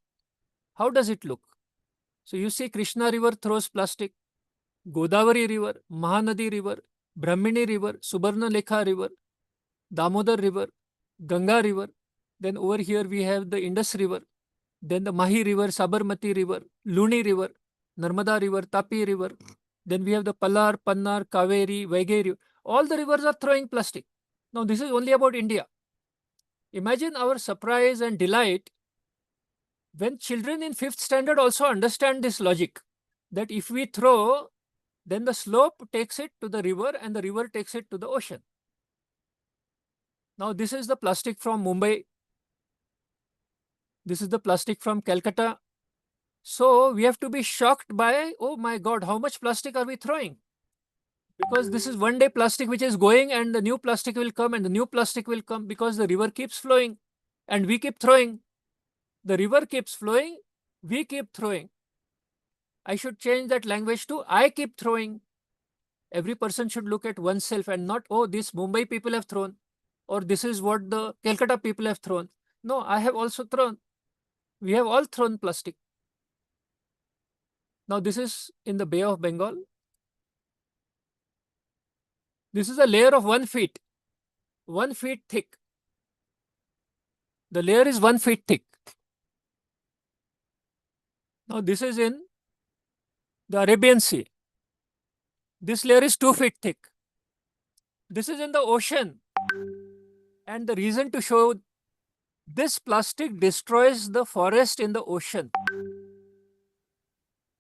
How does it look? So you see Krishna river throws plastic, Godavari river, Mahanadi river, Brahmini river, Subarnalekha river, Damodar river, Ganga river. Then over here we have the Indus river. Then the Mahi river, Sabarmati river, Luni river, Narmada river, Tapi river. Then we have the Palar, Pannar, Kaveri, Vaigai river. All the rivers are throwing plastic. Now this is only about India. Imagine our surprise and delight when children in 5th standard also understand this logic, that if we throw, then the slope takes it to the river and the river takes it to the ocean. Now this is the plastic from Mumbai. This is the plastic from Calcutta. So we have to be shocked by, oh my God, how much plastic are we throwing? Because this is one day plastic which is going, and the new plastic will come and the new plastic will come, because the river keeps flowing and we keep throwing. The river keeps flowing, we keep throwing. I should change that language to I keep throwing. Every person should look at oneself and not, oh, this Mumbai people have thrown, or this is what the Calcutta people have thrown. No, I have also thrown. We have all thrown plastic. Now this is in the Bay of Bengal. This is a layer of 1 feet, 1 feet thick. The layer is 1 feet thick. Now this is in the Arabian Sea. This layer is 2 feet thick. This is in the ocean. And the reason to show this plastic destroys the forest in the ocean.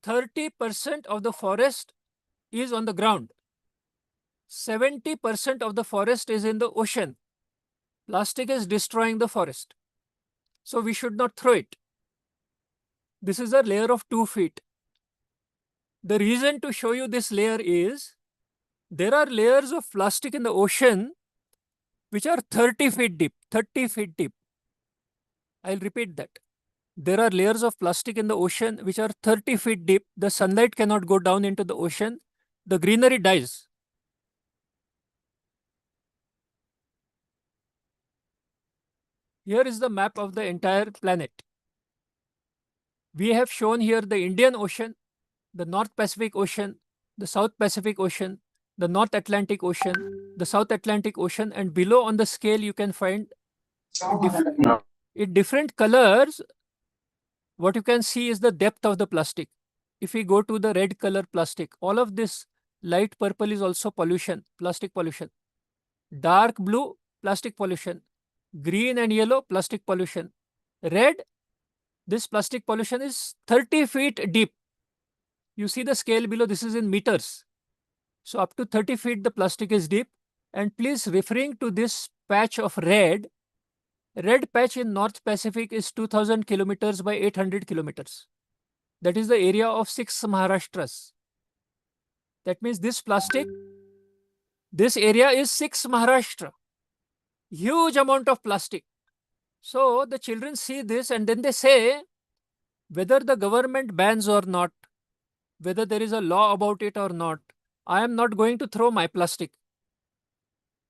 30% of the forest is on the ground. 70% of the forest is in the ocean. Plastic is destroying the forest. So we should not throw it. This is a layer of 2 feet. The reason to show you this layer is there are layers of plastic in the ocean which are 30 feet deep. 30 feet deep. I'll repeat that. There are layers of plastic in the ocean which are 30 feet deep. The sunlight cannot go down into the ocean. The greenery dies. Here is the map of the entire planet. We have shown here the Indian Ocean, the North Pacific Ocean, the South Pacific Ocean, the North Atlantic Ocean, the South Atlantic Ocean, and below on the scale you can find in different colors. What you can see is the depth of the plastic. If we go to the red color plastic, all of this light purple is also pollution, plastic pollution. Dark blue, plastic pollution. Green and yellow, plastic pollution. Red, this plastic pollution is 30 feet deep. You see the scale below, this is in meters. So up to 30 feet the plastic is deep. And please, referring to this patch of red patch in North Pacific is 2000 kilometers by 800 kilometers. That is the area of 6 Maharashtras. That means this plastic, this area is 6 Maharashtra. Huge amount of plastic. So the children see this and then they say, whether the government bans or not, whether there is a law about it or not, I am not going to throw my plastic.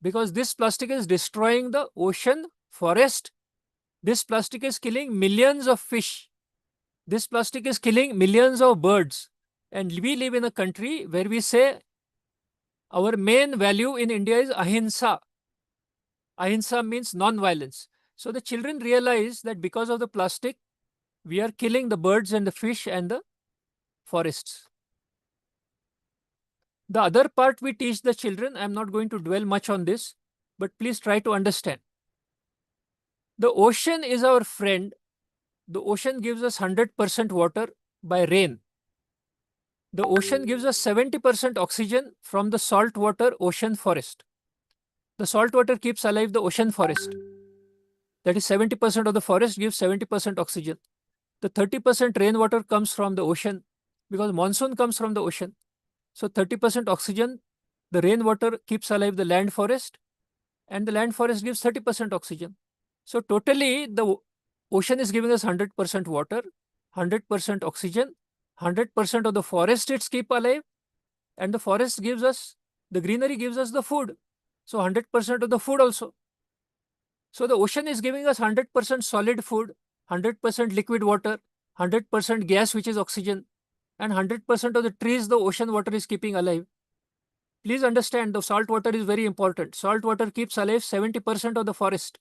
Because this plastic is destroying the ocean, forest. This plastic is killing millions of fish. This plastic is killing millions of birds. And we live in a country where we say our main value in India is ahimsa. Ahimsa means non-violence. So the children realize that because of the plastic, we are killing the birds and the fish and the forests. The other part we teach the children, I am not going to dwell much on this, but please try to understand. The ocean is our friend. The ocean gives us 100% water by rain. The ocean gives us 70% oxygen from the saltwater ocean forest. The salt water keeps alive the ocean forest. That is 70% of the forest gives 70% oxygen. The 30% rainwater comes from the ocean because monsoon comes from the ocean. So 30% oxygen, the rainwater keeps alive the land forest, and the land forest gives 30% oxygen. So totally the ocean is giving us 100% water, 100% oxygen, 100% of the forest it's keep alive, and the forest gives us, the greenery gives us the food. So 100% of the food also. So the ocean is giving us 100% solid food, 100% liquid water, 100% gas which is oxygen, and 100% of the trees the ocean water is keeping alive. Please understand the salt water is very important. Salt water keeps alive 70% of the forest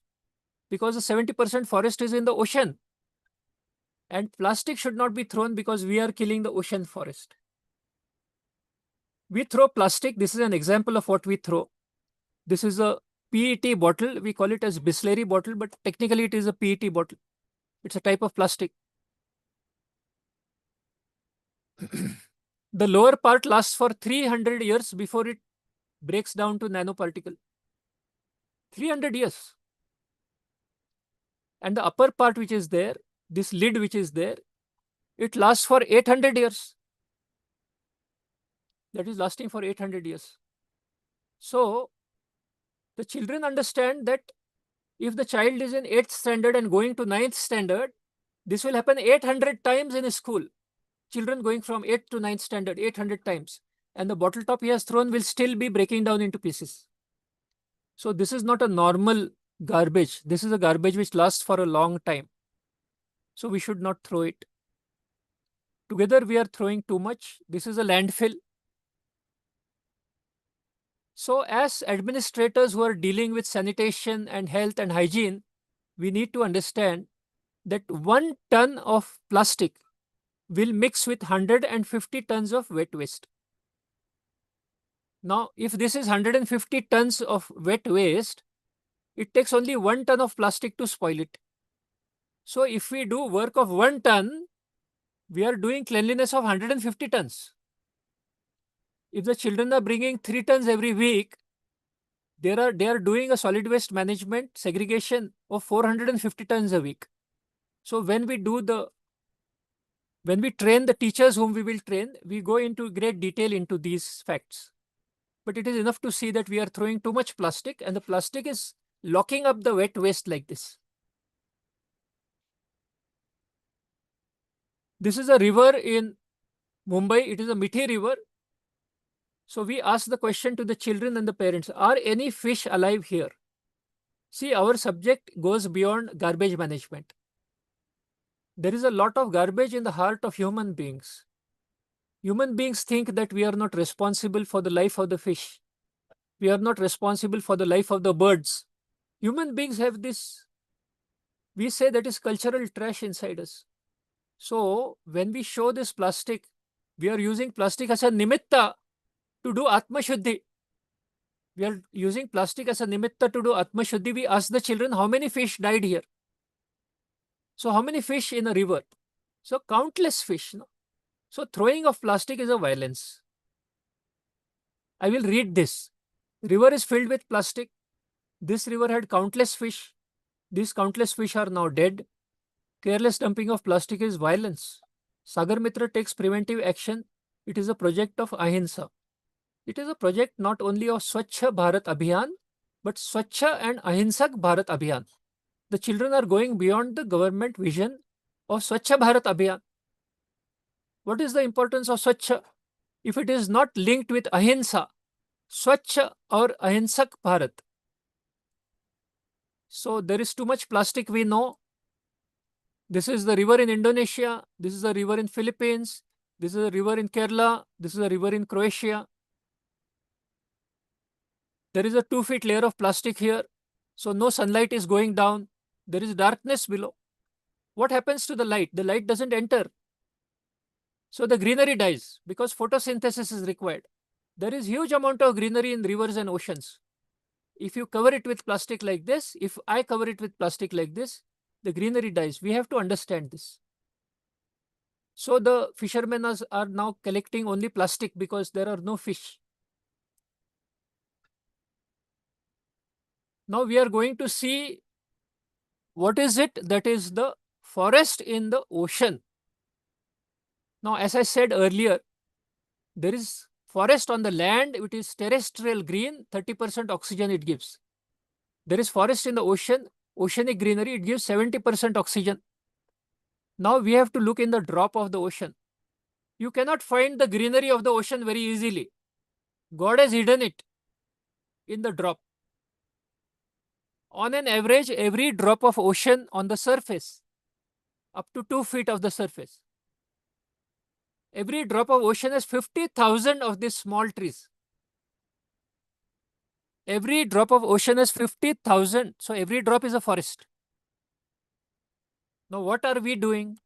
because the 70% forest is in the ocean. And plastic should not be thrown because we are killing the ocean forest. We throw plastic. This is an example of what we throw. This is a PET bottle. We call it as Bisleri bottle, but technically it is a PET bottle. It's a type of plastic. The lower part lasts for 300 years before it breaks down to nanoparticle. 300 years. And the upper part which is there, this lid which is there, it lasts for 800 years. That is lasting for 800 years. So the children understand that if the child is in 8th standard and going to 9th standard, this will happen 800 times in a school. Children going from 8th to 9th standard, 800 times. And the bottle top he has thrown will still be breaking down into pieces. So this is not a normal garbage. This is a garbage which lasts for a long time. So we should not throw it. Together we are throwing too much. This is a landfill. So as administrators who are dealing with sanitation and health and hygiene, we need to understand that 1 ton of plastic will mix with 150 tons of wet waste. Now, if this is 150 tons of wet waste, it takes only 1 ton of plastic to spoil it. So if we do work of 1 ton, We are doing cleanliness of 150 tons. If the children are bringing 3 tons every week, they are doing a solid waste management segregation of 450 tons a week. So when we train the teachers whom we will train, we go into great detail into these facts. But it is enough to see that we are throwing too much plastic, and the plastic is locking up the wet waste like this. This is a river in Mumbai. It is a Mithi river. So we ask the question to the children and the parents, are any fish alive here? See, our subject goes beyond garbage management. There is a lot of garbage in the heart of human beings. Human beings think that we are not responsible for the life of the fish. We are not responsible for the life of the birds. Human beings have this, we say that is cultural trash inside us. So when we show this plastic, we are using plastic as a nimitta to do Atma Shuddhi. We are using plastic as a nimitta to do Atma Shuddhi. We ask the children how many fish died here. So how many fish in a river? So countless fish. No? So throwing of plastic is a violence. I will read this. River is filled with plastic. This river had countless fish. These countless fish are now dead. Careless dumping of plastic is violence. Sagarmitra takes preventive action. It is a project of Ahimsa. It is a project not only of Swachha Bharat Abhiyan, but Swachha and Ahimsak Bharat Abhiyan. The children are going beyond the government vision of Swachha Bharat Abhiyan. What is the importance of Swachha? If it is not linked with Ahimsa, Swachha or Ahimsak Bharat. So there is too much plastic, we know. This is the river in Indonesia. This is a river in Philippines. This is a river in Kerala. This is a river in Croatia. There is a 2 feet layer of plastic here. So no sunlight is going down. There is darkness below. What happens to the light? The light doesn't enter. So the greenery dies because photosynthesis is required. There is huge amount of greenery in rivers and oceans. If you cover it with plastic like this, if I cover it with plastic like this, the greenery dies. We have to understand this. So the fishermen are now collecting only plastic because there are no fish. Now we are going to see what is it that is the forest in the ocean. Now, as I said earlier, there is forest on the land, it is terrestrial green, 30% oxygen it gives. There is forest in the ocean, oceanic greenery, it gives 70% oxygen. Now we have to look in the drop of the ocean. You cannot find the greenery of the ocean very easily. God has hidden it in the drop. On an average, every drop of ocean on the surface, up to 2 feet of the surface, every drop of ocean has 50,000 of these small trees. Every drop of ocean has 50,000. So every drop is a forest. Now what are we doing?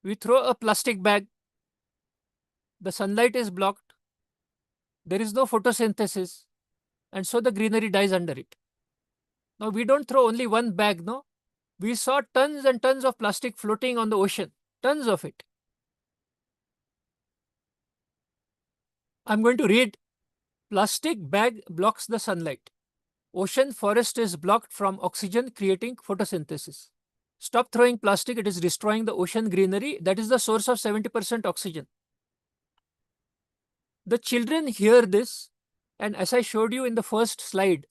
We throw a plastic bag. The sunlight is blocked. There is no photosynthesis. And so the greenery dies under it. Now we don't throw only one bag, no? We saw tons and tons of plastic floating on the ocean. Tons of it. I'm going to read. Plastic bag blocks the sunlight. Ocean forest is blocked from oxygen, creating photosynthesis. Stop throwing plastic, it is destroying the ocean greenery. That is the source of 70% oxygen. The children hear this, and as I showed you in the first slide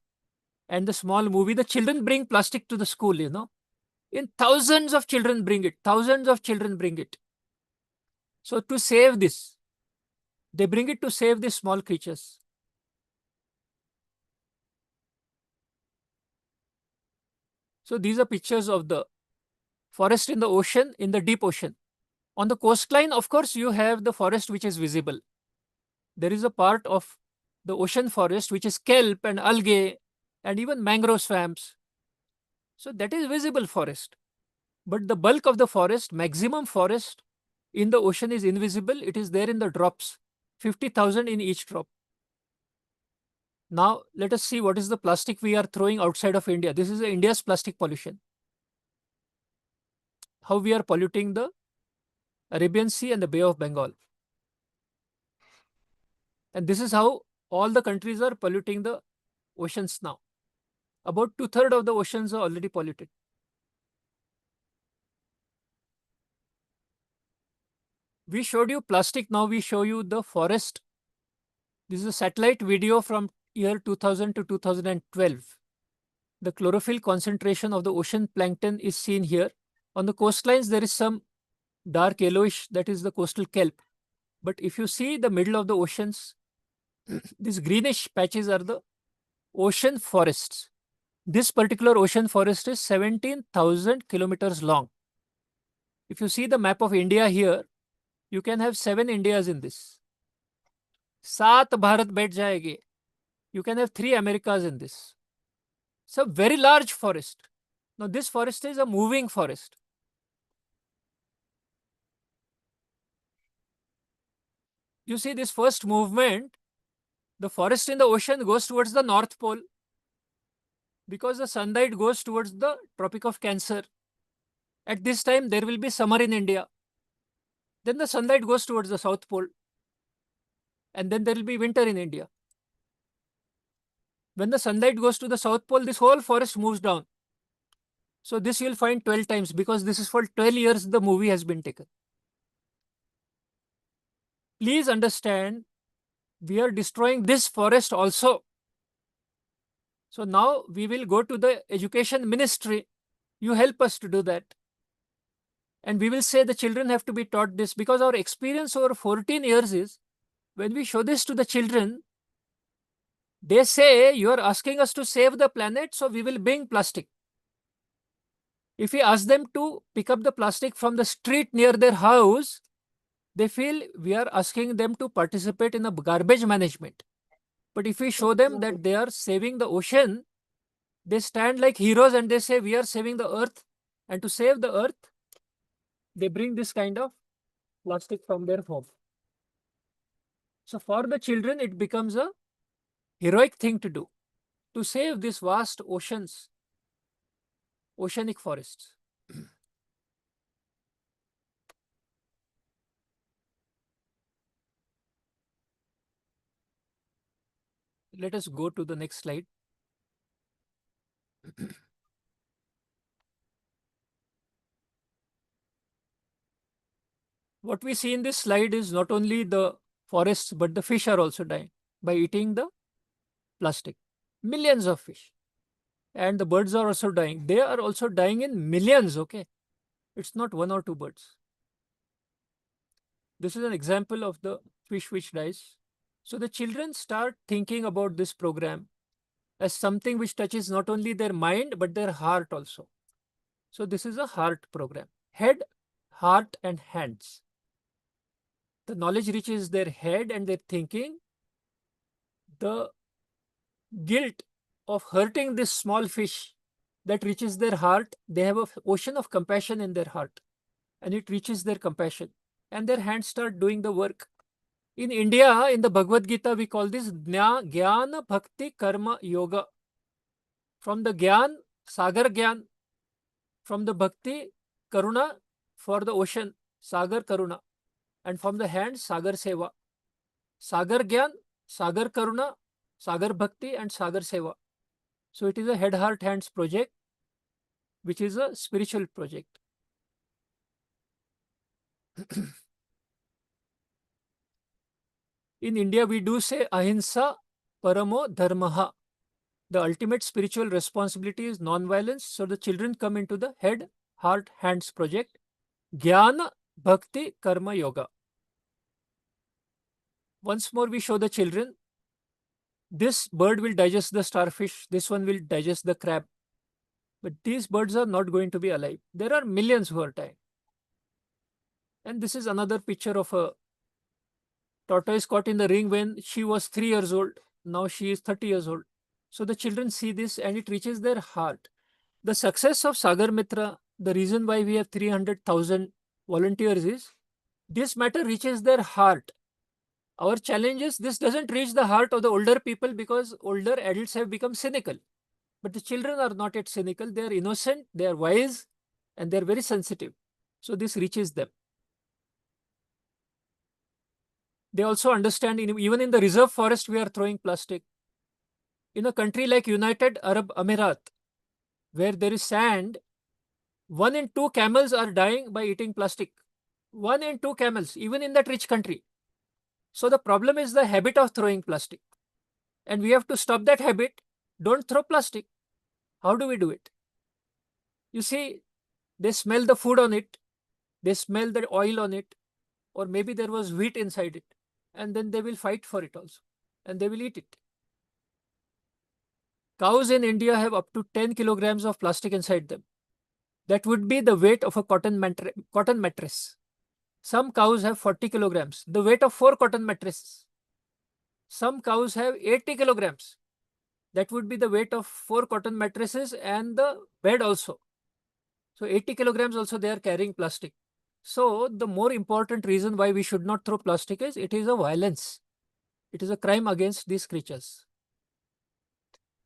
and the small movie, the children bring plastic to the school, you know. In thousands of children bring it. Thousands of children bring it. So to save this, they bring it to save these small creatures. So these are pictures of the forest in the ocean, in the deep ocean. On the coastline, of course, you have the forest which is visible. There is a part of the ocean forest which is kelp and algae and even mangrove swamps. So that is visible forest. But the bulk of the forest, maximum forest in the ocean is invisible. It is there in the drops, 50,000 in each drop. Now, let us see what is the plastic we are throwing outside of India. This is India's plastic pollution. How we are polluting the Arabian Sea, and the Bay of Bengal. And this is how all the countries are polluting the oceans now. About 2/3 of the oceans are already polluted. We showed you plastic, now we show you the forest. This is a satellite video from year 2000 to 2012. The chlorophyll concentration of the ocean plankton is seen here. On the coastlines, there is some dark yellowish, that is the coastal kelp. But if you see the middle of the oceans, these greenish patches are the ocean forests. This particular ocean forest is 17,000 kilometers long. If you see the map of India here, you can have 7 Indias in this. 7 Bharat बैठ जाएंगे. You can have 3 Americas in this. It's a very large forest. Now this forest is a moving forest. You see this first movement, the forest in the ocean goes towards the North Pole because the sunlight goes towards the Tropic of Cancer. At this time, there will be summer in India. Then the sunlight goes towards the South Pole. And then there will be winter in India. When the sunlight goes to the South Pole, this whole forest moves down. So this you will find 12 times because this is for 12 years the movie has been taken. Please understand, we are destroying this forest also. So now we will go to the education ministry. You help us to do that. And we will say the children have to be taught this because our experience over 14 years is when we show this to the children, they say you are asking us to save the planet, so we will bring plastic. If we ask them to pick up the plastic from the street near their house, they feel we are asking them to participate in a garbage management. But if we show them that they are saving the ocean, they stand like heroes and they say we are saving the earth. And to save the earth, they bring this kind of plastic from their home. So for the children, it becomes a heroic thing to do, to save these vast oceans, oceanic forests. Let us go to the next slide. What we see in this slide is not only the forests, but the fish are also dying by eating the plastic. Millions of fish. And the birds are also dying. They are also dying in millions, okay? It's not 1 or 2 birds. This is an example of the fish which dies. So the children start thinking about this program as something which touches not only their mind, but their heart also. So this is a heart program. Head, heart, and hands. The knowledge reaches their head and their thinking. The guilt of hurting this small fish that reaches their heart, they have an ocean of compassion in their heart. And it reaches their compassion. And their hands start doing the work. In India, in the Bhagavad Gita, we call this Jnana Bhakti Karma Yoga. From the Gyan, Sagar Gyan. From the Bhakti, Karuna for the ocean, Sagar Karuna. And from the hands, Sagar Seva. Sagar Gyan, Sagar Karuna, Sagar Bhakti, and Sagar Seva. So it is a head, heart, hands project, which is a spiritual project. In India, we do say Ahimsa Paramo Dharmaha. The ultimate spiritual responsibility is non-violence. So the children come into the head, heart, hands project. Jnana Bhakti Karma Yoga. Once more, we show the children. This bird will digest the starfish. This one will digest the crab. But these birds are not going to be alive. There are millions who are dying. And this is another picture of a tortoise caught in the ring when she was 3 years old. Now she is 30 years old. So the children see this and it reaches their heart. The success of Sagarmitra, the reason why we have 300,000 volunteers is this matter reaches their heart. Our challenge is this doesn't reach the heart of the older people because older adults have become cynical. But the children are not yet cynical. They are innocent, they are wise, and they are very sensitive. So this reaches them. They also understand even in the reserve forest, we are throwing plastic. In a country like United Arab Emirat, where there is sand, 1 in 2 camels are dying by eating plastic. 1 in 2 camels, even in that rich country. So the problem is the habit of throwing plastic. And we have to stop that habit. Don't throw plastic. How do we do it? You see, they smell the food on it. They smell the oil on it. Or maybe there was wheat inside it. And then they will fight for it also. And they will eat it. Cows in India have up to 10 kilograms of plastic inside them. That would be the weight of a cotton mattress. Some cows have 40 kilograms, the weight of 4 cotton mattresses. Some cows have 80 kilograms. That would be the weight of 4 cotton mattresses and the bed also. So 80 kilograms also they are carrying plastic. So the more important reason why we should not throw plastic is it is a violence. It is a crime against these creatures.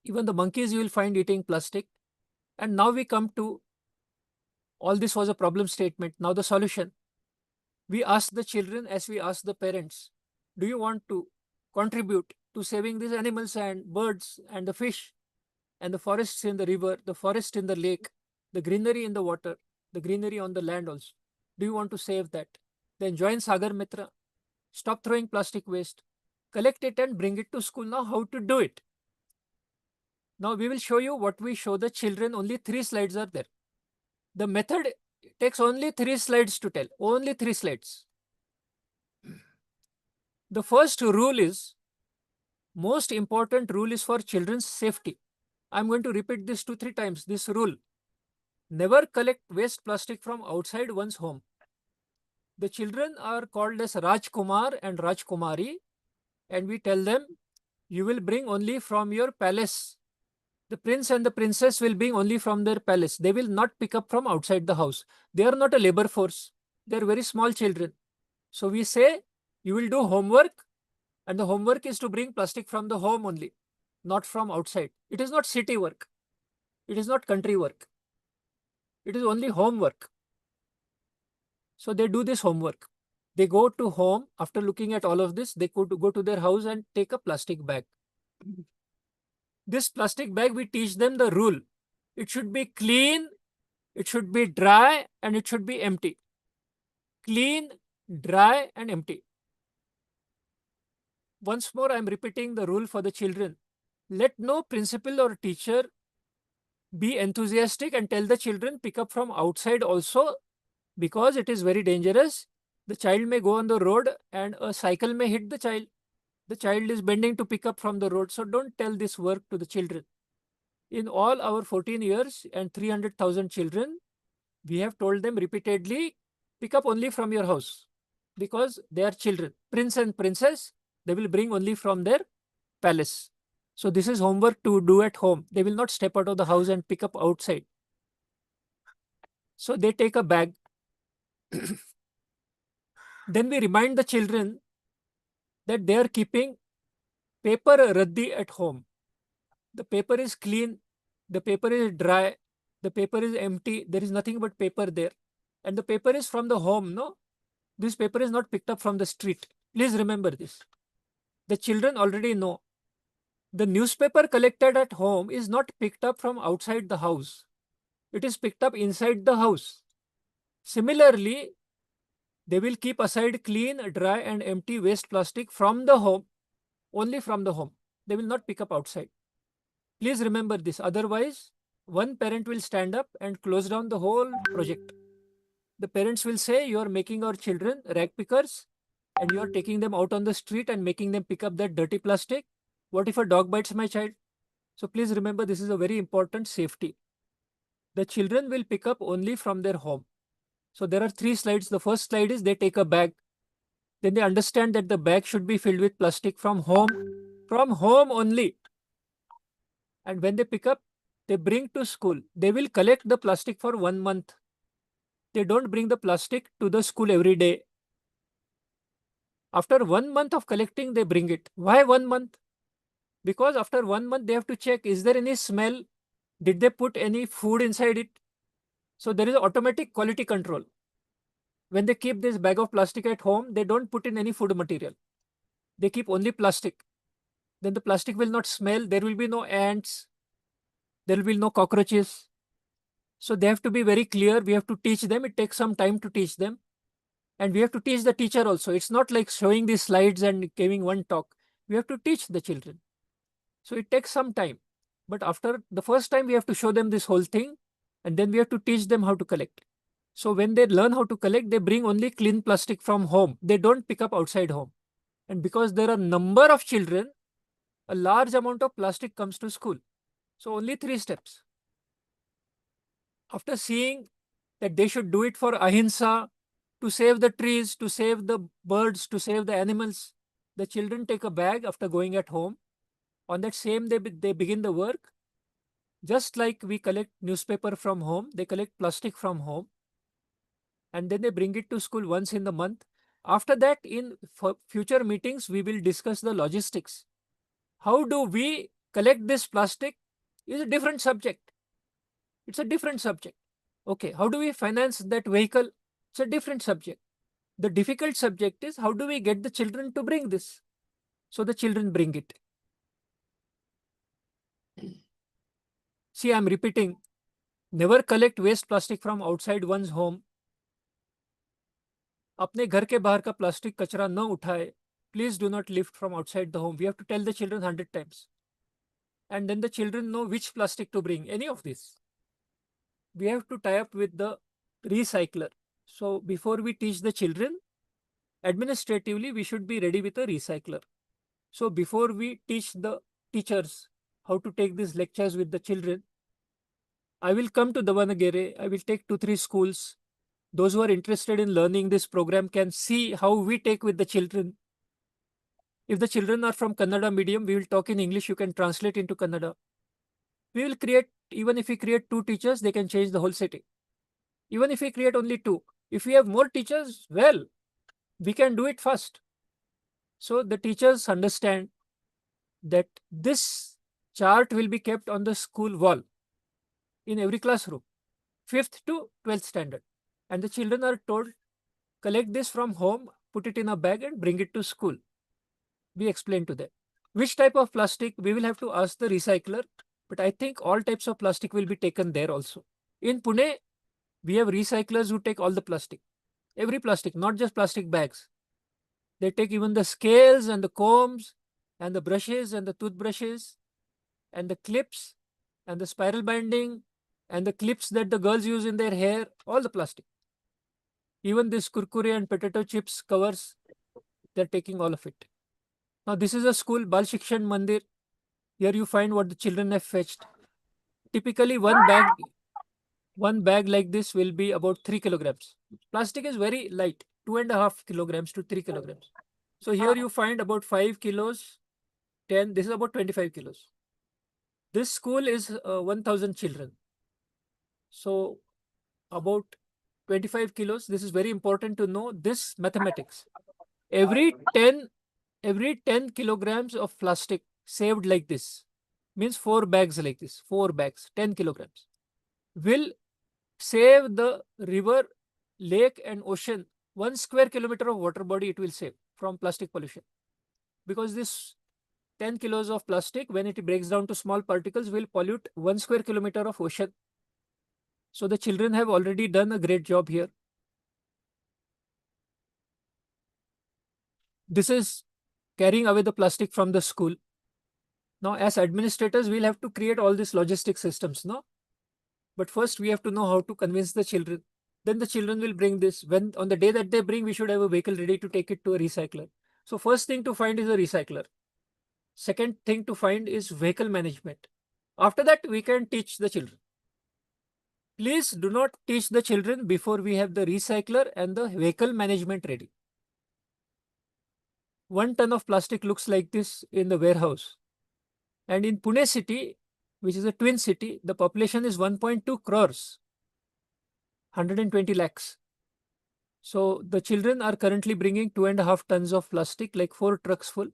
Even the monkeys you will find eating plastic. And now we come to, all this was a problem statement. Now the solution. We ask the children as we ask the parents, do you want to contribute to saving these animals and birds and the fish and the forests in the river, the forest in the lake, the greenery in the water, the greenery on the land also? Do you want to save that? Then join Sagarmitra. Stop throwing plastic waste. Collect it and bring it to school. Now how to do it? Now we will show you what we show the children. Only 3 slides are there. The method takes only 3 slides to tell. Only 3 slides. The first rule is, most important rule is for children's safety. I'm going to repeat this 2-3 times. This rule. Never collect waste plastic from outside one's home. The children are called as Rajkumar and Rajkumari, and we tell them, you will bring only from your palace. The prince and the princess will bring only from their palace. They will not pick up from outside the house. They are not a labor force. They are very small children. So we say, you will do homework, and the homework is to bring plastic from the home only, not from outside. It is not city work. It is not country work. It is only homework. So they do this homework. They go to home, after looking at all of this, they could go to their house and take a plastic bag. This plastic bag, we teach them the rule. It should be clean, it should be dry, and it should be empty. Clean, dry, and empty. Once more, I am repeating the rule for the children. Let no principal or teacher be enthusiastic and tell the children pick up from outside also, because it is very dangerous. The child may go on the road and a cycle may hit the child. The child is bending to pick up from the road. So don't tell this work to the children. In all our 14 years and 300,000 children, we have told them repeatedly, pick up only from your house, because they are children. Prince and princess, they will bring only from their palace. So this is homework to do at home. They will not step out of the house and pick up outside. So they take a bag. Then we remind the children that they are keeping paper raddi at home. The paper is clean, the paper is dry, the paper is empty, there is nothing but paper there. And the paper is from the home, no? This paper is not picked up from the street. Please remember this. The children already know. The newspaper collected at home is not picked up from outside the house. It is picked up inside the house. Similarly, they will keep aside clean, dry, and empty waste plastic from the home, only from the home. They will not pick up outside. Please remember this. Otherwise, one parent will stand up and close down the whole project. The parents will say, you are making our children rag pickers and you are taking them out on the street and making them pick up that dirty plastic. What if a dog bites my child? So please remember, this is a very important safety. The children will pick up only from their home. So there are 3 slides. The first slide is they take a bag. Then they understand that the bag should be filled with plastic from home only. And when they pick up, they bring to school. They will collect the plastic for 1 month. They don't bring the plastic to the school every day. After 1 month of collecting, they bring it. Why 1 month? Because after 1 month, they have to check, is there any smell? Did they put any food inside it? So there is automatic quality control. When they keep this bag of plastic at home, they don't put in any food material. they keep only plastic. Then the plastic will not smell. There will be no ants. There will be no cockroaches. So they have to be very clear. We have to teach them. It takes some time to teach them. And we have to teach the teacher also. It's not like showing these slides and giving one talk. We have to teach the children. So it takes some time. But after the first time, we have to show them this whole thing. And then we have to teach them how to collect. So when they learn how to collect, they bring only clean plastic from home. They don't pick up outside home. And because there are number of children, a large amount of plastic comes to school. So only 3 steps. After seeing that they should do it for ahimsa, to save the trees, to save the birds, to save the animals, the children take a bag after going at home. On that same day, they begin the work. Just like we collect newspaper from home, they collect plastic from home. And then they bring it to school once in the month. After that, in future meetings, we will discuss the logistics. How do we collect this plastic is a different subject. It's a different subject. Okay, how do we finance that vehicle? It's a different subject. The difficult subject is how do we get the children to bring this? So the children bring it. See, I'm repeating, never collect waste plastic from outside one's home. अपने घर के बाहर का plastic कचरा न उठाए. Please do not lift from outside the home. We have to tell the children 100 times. And then the children know which plastic to bring, any of this. We have to tie up with the recycler. So before we teach the children, administratively, we should be ready with a recycler. So before we teach the teachers how to take these lectures with the children, I will come to Davanagere. I will take 2-3 schools. Those who are interested in learning this program can see how we take with the children. If the children are from Kannada medium, we will talk in English. You can translate into Kannada. We will create, even if we create 2 teachers, they can change the whole city. Even if we create only 2, if we have more teachers, well, we can do it fast. So the teachers understand that this chart will be kept on the school wall in every classroom, 5th to 12th standard. And the children are told, collect this from home, put it in a bag and bring it to school. We explain to them. Which type of plastic, we will have to ask the recycler, but I think all types of plastic will be taken there also. In Pune, we have recyclers who take all the plastic. Every plastic, not just plastic bags. They take even the scales and the combs and the brushes and the toothbrushes and the clips and the spiral binding and the clips that the girls use in their hair, all the plastic. Even this kurkure and potato chips covers, they're taking all of it. Now this is a school, Bal Shikshan Mandir. Here you find what the children have fetched. Typically one bag like this will be about 3 kilograms. Plastic is very light, 2.5 kilograms to 3 kilograms. So here you find about 5 kilos, 10, this is about 25 kilos. This school is 1000 children. So about 25 kilos, this is very important to know this mathematics. Every 10 kilograms of plastic saved like this, means 4 bags like this, 4 bags, 10 kilograms, will save the river, lake and ocean, 1 square kilometer of water body it will save from plastic pollution. Because this 10 kilos of plastic, when it breaks down to small particles, will pollute 1 square kilometer of ocean. So the children have already done a great job here. This is carrying away the plastic from the school. Now, as administrators, we'll have to create all these logistic systems, no? But first, we have to know how to convince the children. Then the children will bring this. When on the day that they bring, we should have a vehicle ready to take it to a recycler. So first thing to find is a recycler. Second thing to find is vehicle management. After that, we can teach the children. Please do not teach the children before we have the recycler and the vehicle management ready. 1 ton of plastic looks like this in the warehouse. And in Pune city, which is a twin city, the population is 1.2 crores, 120 lakhs. So the children are currently bringing 2.5 tons of plastic, like 4 trucks full.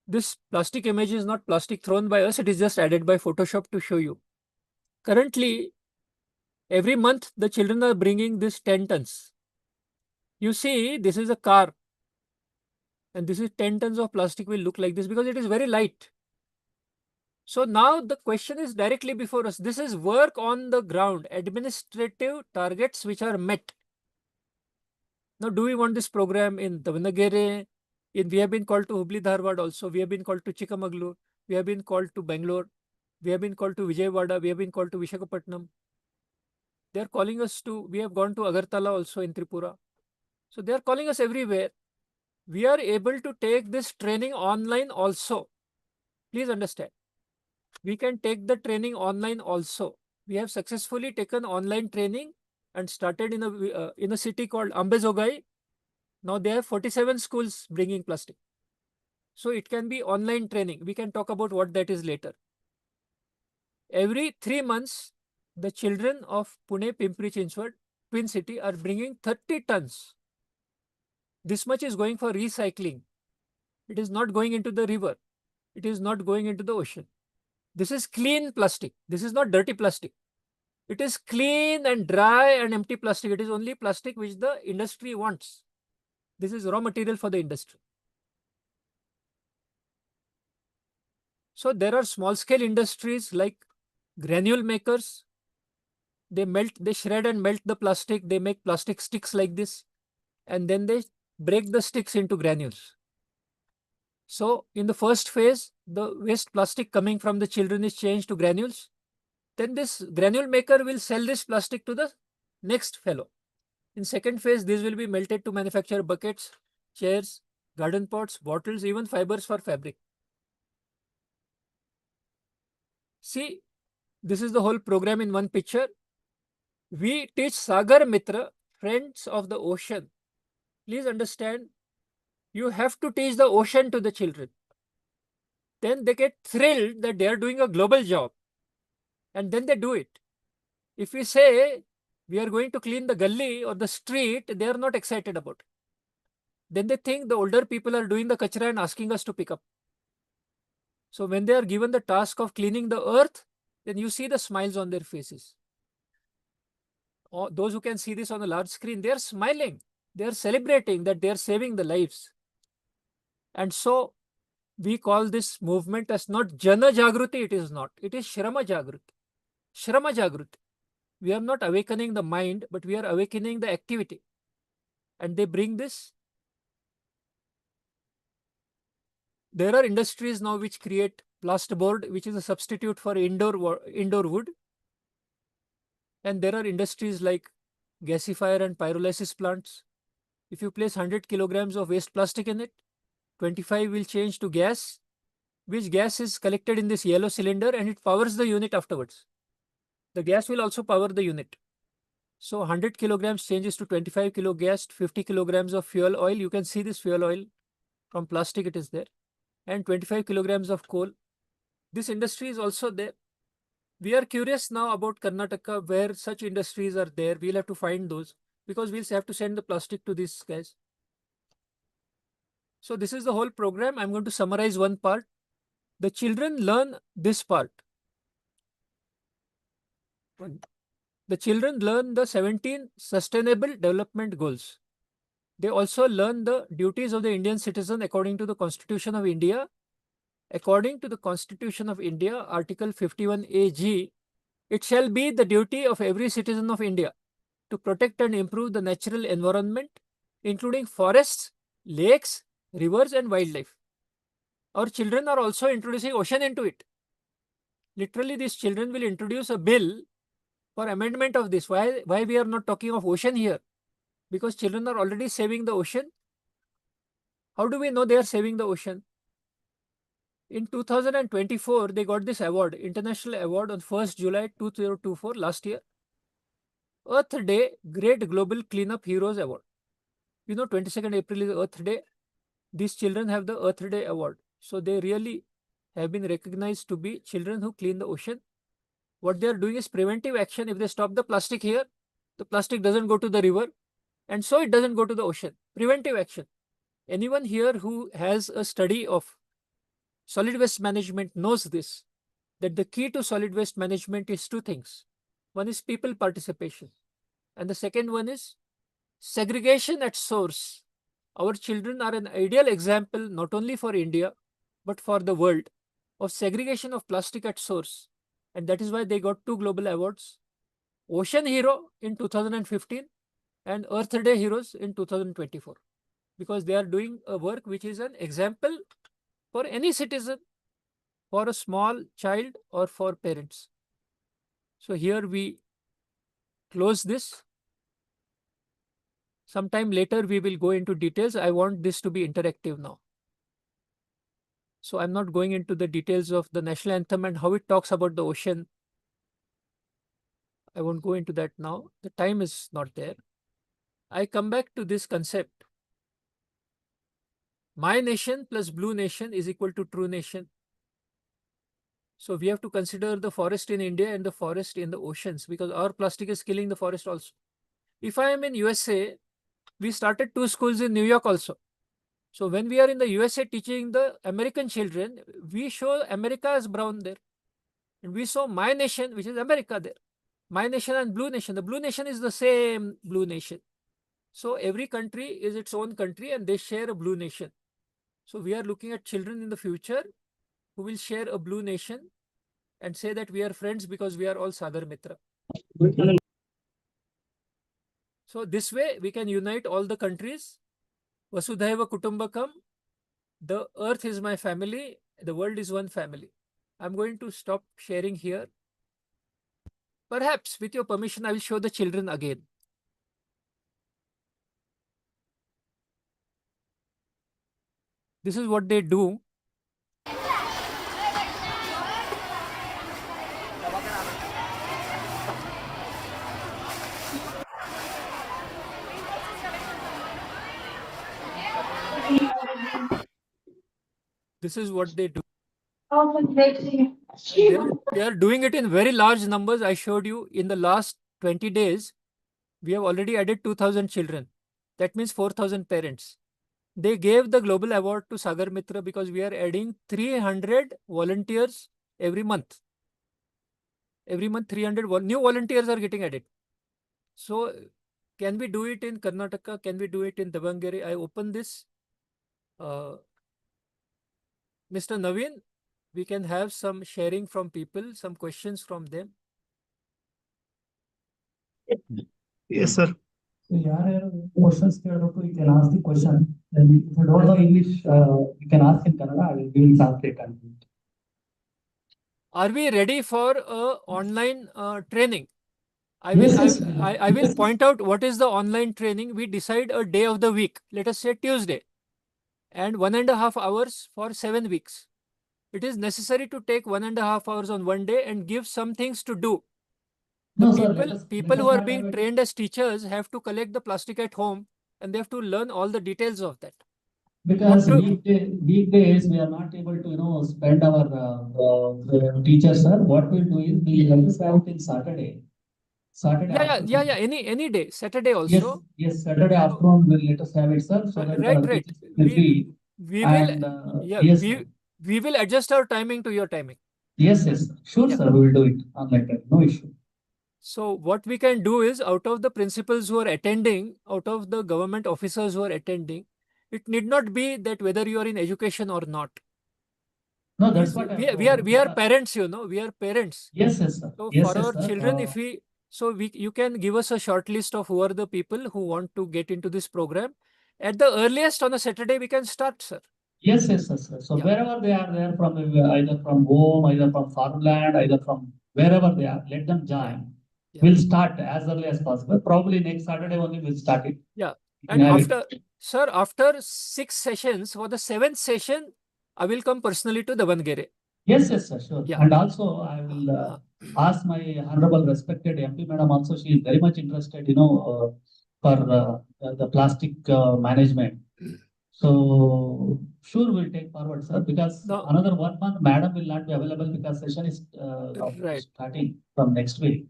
This plastic image is not plastic thrown by us, it is just added by Photoshop to show you. Currently, every month the children are bringing this 10 tons. You see, this is a car. And this is 10 tons of plastic will look like this because it is very light. So now the question is directly before us. This is work on the ground, administrative targets which are met. Now, do we want this program in Davangere? We have been called to Hubli Dharwad also. We have been called to Chikamagalur. We have been called to Bangalore. We have been called to Vijayawada. We have been called to Vishakhapatnam. They are calling us to, we have gone to Agartala also in Tripura. So they are calling us everywhere. We are able to take this training online also. Please understand. We can take the training online also. We have successfully taken online training and started in a city called Ambezogai. Now they have 47 schools bringing plastic. So it can be online training. We can talk about what that is later. Every 3 months, the children of Pune, Pimpri Chinchwad, Twin City are bringing 30 tons. This much is going for recycling. It is not going into the river. It is not going into the ocean. This is clean plastic. This is not dirty plastic. It is clean and dry and empty plastic. It is only plastic which the industry wants. This is raw material for the industry. So there are small scale industries like granule makers. They shred and melt the plastic. They make plastic sticks like this. And then they break the sticks into granules. So in the first phase, the waste plastic coming from the children is changed to granules. Then this granule maker will sell this plastic to the next fellow. In second phase, these will be melted to manufacture buckets, chairs, garden pots, bottles, even fibers for fabric. See, this is the whole program in one picture. We teach Sagarmitra, friends of the ocean. Please understand, you have to teach the ocean to the children. Then they get thrilled that they are doing a global job. And then they do it. If we say we are going to clean the gully or the street, they are not excited about it. Then they think the older people are doing the kachra and asking us to pick up. So when they are given the task of cleaning the earth, then you see the smiles on their faces. Those who can see this on a large screen, they are smiling. They are celebrating that they are saving the lives. And so we call this movement as not Jana Jagruti, it is not. It is Shrama Jagruti. Shrama Jagruti. We are not awakening the mind, but we are awakening the activity. And they bring this. There are industries now which create plasterboard, which is a substitute for indoor wood. And there are industries like gasifier and pyrolysis plants. If you place 100 kilograms of waste plastic in it, 25 will change to gas, which gas is collected in this yellow cylinder and it powers the unit afterwards. The gas will also power the unit. So 100 kilograms changes to 25 kilo gas, 50 kilograms of fuel oil. You can see this fuel oil from plastic, it is there. And 25 kilograms of coal. This industry is also there. We are curious now about Karnataka where such industries are there. We'll have to find those because we'll have to send the plastic to these guys. So this is the whole program. I'm going to summarize one part. The children learn this part. The children learn the 17 Sustainable Development Goals. They also learn the duties of the Indian citizen according to the Constitution of India. According to the Constitution of India, Article 51AG, it shall be the duty of every citizen of India to protect and improve the natural environment, including forests, lakes, rivers, and wildlife. Our children are also introducing ocean into it. Literally, these children will introduce a bill for amendment of this. Why we are not talking of ocean here? Because children are already saving the ocean. How do we know they are saving the ocean? In 2024, they got this award, International Award on 1st July 2024, last year. Earth Day, Great Global Cleanup Heroes Award. 22nd April is Earth Day. These children have the Earth Day Award. So they really have been recognized to be children who clean the ocean. What they are doing is preventive action. If they stop the plastic here, the plastic doesn't go to the river. And so it doesn't go to the ocean. Preventive action. Anyone here who has a study of solid waste management knows this, that the key to solid waste management is two things. One is people participation. And the second one is segregation at source. Our children are an ideal example not only for India, but for the world of segregation of plastic at source. And that is why they got 2 global awards, Ocean Hero in 2015 and Earth Day Heroes in 2024, because they are doing a work which is an example for any citizen, for a small child or for parents. So here we close this. Sometime later we will go into details. I want this to be interactive now. So I'm not going into the details of the national anthem and how it talks about the ocean. I won't go into that now. The time is not there. I come back to this concept. My nation plus blue nation is equal to true nation. So we have to consider the forest in India and the forest in the oceans, because our plastic is killing the forest also. If I am in USA, we started 2 schools in New York also. So when we are in the USA teaching the American children, we show America as brown there. And we saw my nation, which is America there. My nation and blue nation. The blue nation is the same blue nation. So every country is its own country and they share a blue nation. So we are looking at children in the future who will share a blue nation and say that we are friends because we are all Sagarmitra. So this way we can unite all the countries. Vasudhaiva Kutumbakam. The earth is my family. The world is one family. I'm going to stop sharing here. Perhaps with your permission, I will show the children again. This is what they do. This is what they do. They are doing it in very large numbers. I showed you in the last 20 days, we have already added 2,000 children. That means 4,000 parents. They gave the global award to Sagarmitra because we are adding 300 volunteers every month. Every month, 300 new volunteers are getting added. So can we do it in Karnataka? Can we do it in Davangere? I open this. Mr. Naveen, we can have some sharing from people, some questions from them. Yes, sir. So questions you can ask the question. And if you don't know English, you can ask in Kannada. We will translate. Are we ready for online training? I will point out what is the online training. We decide a day of the week. Let us say Tuesday, and 1.5 hours for 7 weeks. It is necessary to take 1.5 hours on one day and give some things to do. People who are being trained as teachers have to collect the plastic at home and they have to learn all the details of that. Because weekdays we are not able to spend our teachers, sir. What we'll do is we will just have it in Saturday. Yeah. Any day. Saturday also. Yes. Saturday afternoon we'll let us have it, sir. So that right. We will adjust our timing to your timing. Yes. Sure, sir. We will do it on like that. No issue. So what we can do is, out of the principals who are attending, out of the government officers who are attending, it need not be that whether you are in education or not. No, that's what we are parents, we are parents. Yes, sir. So for our children, you can give us a short list of who are the people who want to get into this program. At the earliest on a Saturday, we can start, sir. Yes, sir. So wherever they are from, either from home, either from farmland, either from wherever they are, let them join. Yeah. We'll start as early as possible. Probably next Saturday only we'll start it. Yeah. And after 6 sessions, for the 7th session, I will come personally to Davangere. Yes, sir, sure. Yeah. And also I will ask my honorable respected MP madam also. She is very much interested, for the plastic management. So sure, we'll take forward, sir, because another 1 month madam will not be available because session is starting from next week.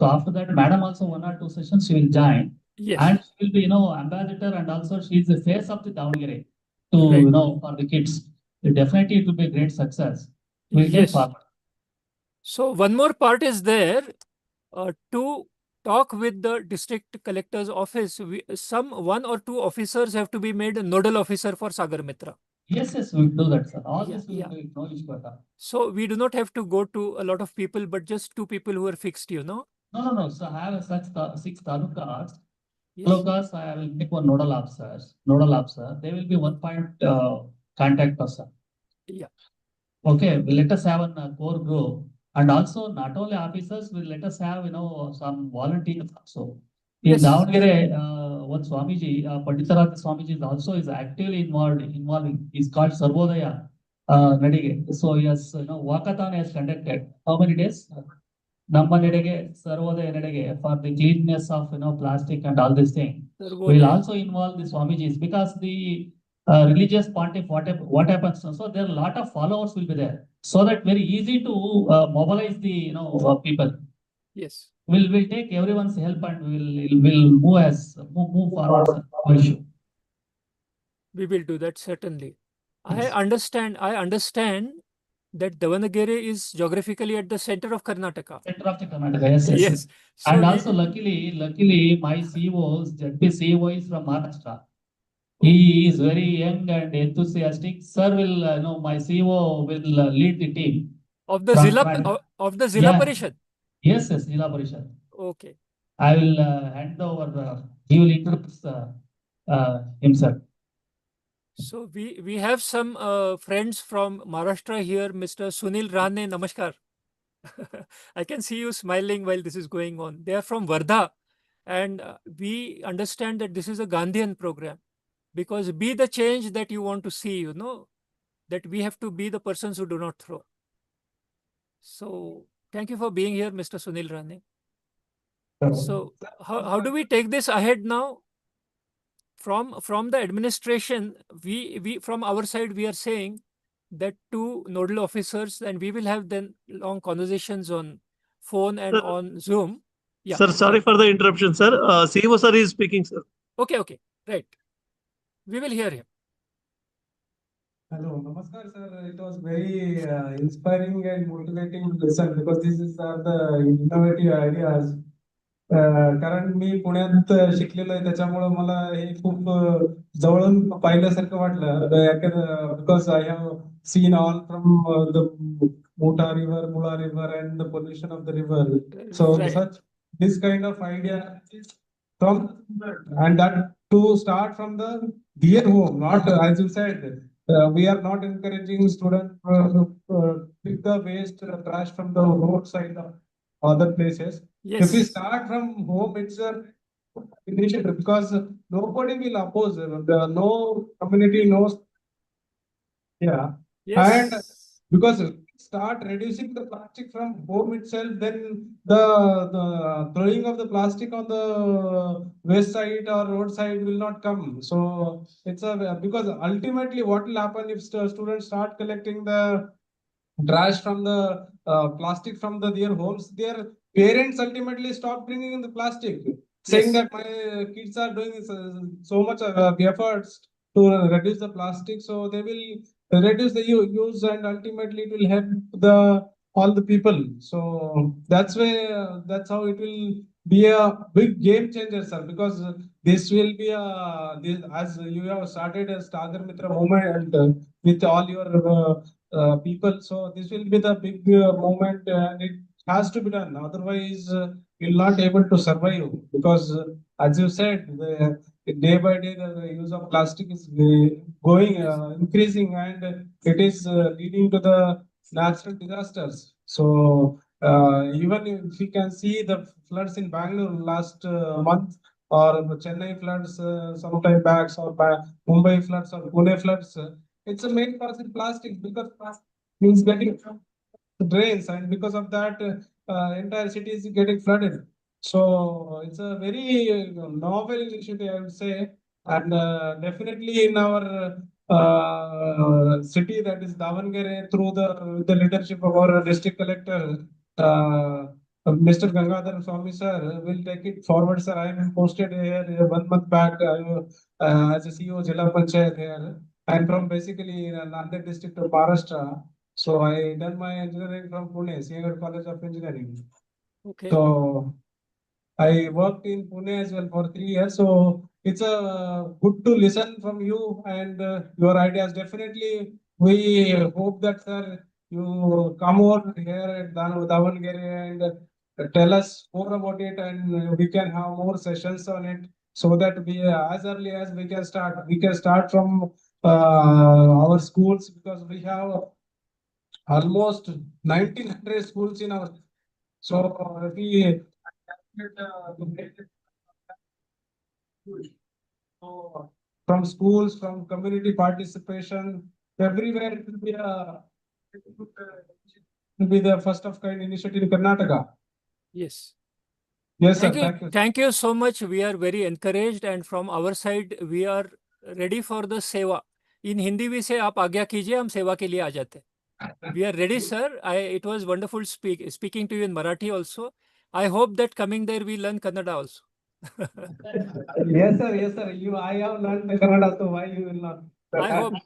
So after that, madam also 1 or 2 sessions she will join. Yes. And she will be, ambassador, and also she is the face of the Davangere to, for the kids. Definitely it will be a great success. We'll take forward. So one more part is there to talk with the district collector's office. One or two officers have to be made a nodal officer for Sagarmitra. Yes, yes, we will do that, sir. All Yeah, this we yeah. will do it, no issue at all. So we do not have to go to a lot of people, but just two people who are fixed, No, no. So I have such 6 talukas. Yes. Talukas, I will make one nodal officer. Nodal officer. There will be one point contact person. Yeah. Okay, let us have a core group, and also not only officers, will let us have some volunteers also. In Yes. Davangere, one Swamiji, Panditarath Swamiji is actively involving. He's called Sarvodaya Nadige. So he has walkathon has conducted. How many days? Namma Nedege, Sarvodaya Nedege for the cleanness of plastic and all this thing. We'll also involve the Swamijis because the religious pontiff, what happens? So there are a lot of followers will be there, so that very easy to mobilize the people. Yes. We'll take everyone's help and we'll move forward. Sir. No issue. We will do that certainly. Yes. I understand that Davanagere is geographically at the center of Karnataka. Center of the Karnataka, yes, yes. Yes. So And we- also luckily my ZP CEO is from Maharashtra. He is very young and enthusiastic. Sir will, my CEO will lead the team. of the From Zilla Karnataka. of the Zilla Yeah. Parishad. Yes, yes, Jila Parishad. Okay. I will hand over, he will introduce himself. So we have some friends from Maharashtra here, Mr. Sunil Rane. Namaskar. I can see you smiling while this is going on. They are from Wardha, and we understand that this is a Gandhian program, because be the change that you want to see. That we have to be the persons who do not throw. So thank you for being here, Mr. Sunil Rane. So how do we take this ahead now? From the administration, we from our side, we are saying that two nodal officers, and we will have then long conversations on phone and Sir. on Zoom. Yeah. Sir, sorry for the interruption, sir. CEO sir is speaking, sir. Okay, right. We will hear him. Hello, Namaskar, sir. It was very inspiring and motivating to listen because this is the innovative ideas. कारण मी पुण्यात शिकलेलो आहे त्याच्यामुळं मला हे खूप जवळून पाहिल्यासारखं वाटलं because I have seen all from the मोठा river Mula river and the pollution of the river so such this kind of idea from and that to start from the dear home, not as you said, we are not encouraging students to pick the waste trash from the roadside or other places. Yes. If we start from home, it's a initiative because nobody will oppose. No community knows. Yeah. Yes. And because start reducing the plastic from home itself, then the throwing of the plastic on the west side or road side will not come. So it's because ultimately what will happen if students start collecting the trash from the plastic from their homes, their parents ultimately stop bringing in the plastic, saying that my kids are doing so much efforts to reduce the plastic, so they will reduce the use and ultimately it will help all the people. So that's that's how it will be a big game changer, sir, because this will be as you have started a Sagarmitra movement with all your people. So this will be the big movement and it has to be done. Otherwise, you'll not able to survive because as you said, day by day the use of plastic is going increasing and it is leading to the natural disasters. So even if we can see the floods in Bangalore last month or the Chennai floods sometime back or Mumbai floods or Pune floods, it's a main cause in plastic because plastic means getting drains and because of that entire city is getting flooded. So it's a very novel initiative, I would say, and definitely in our city, that is Davangere, through the leadership of our district collector, Mr. Gangadhar Swami sir, will take it forward, sir. I am posted here 1 month back as a CEO Jilla Panchayat here. I'm from basically Nanded district of Maharashtra. So I done my engineering from Pune, Senior College of Engineering. Okay. So I worked in Pune as well for 3 years. So it's good to listen from you and your ideas. Definitely, we hope that, sir, you come over here at Davangere and tell us more about it, and we can have more sessions on it, so that we, as early as we can start from our schools, because we have almost 1900 schools in our. So if we so from schools, from community participation, everywhere it will be the first of kind initiative in Karnataka. Yes. Yes, sir. Thank you. Thank you. Thank you so much. We are very encouraged, and from our side, we are ready for the seva. In Hindi we say, आप आज्ञा कीजिए, हम सेवा के लिए आ जाते हैं. We are ready, sir. It was wonderful speaking to you in Marathi also. I hope that coming there we learn Kannada also. Yes, sir. Yes, sir. I have learned Kannada, so why you will not?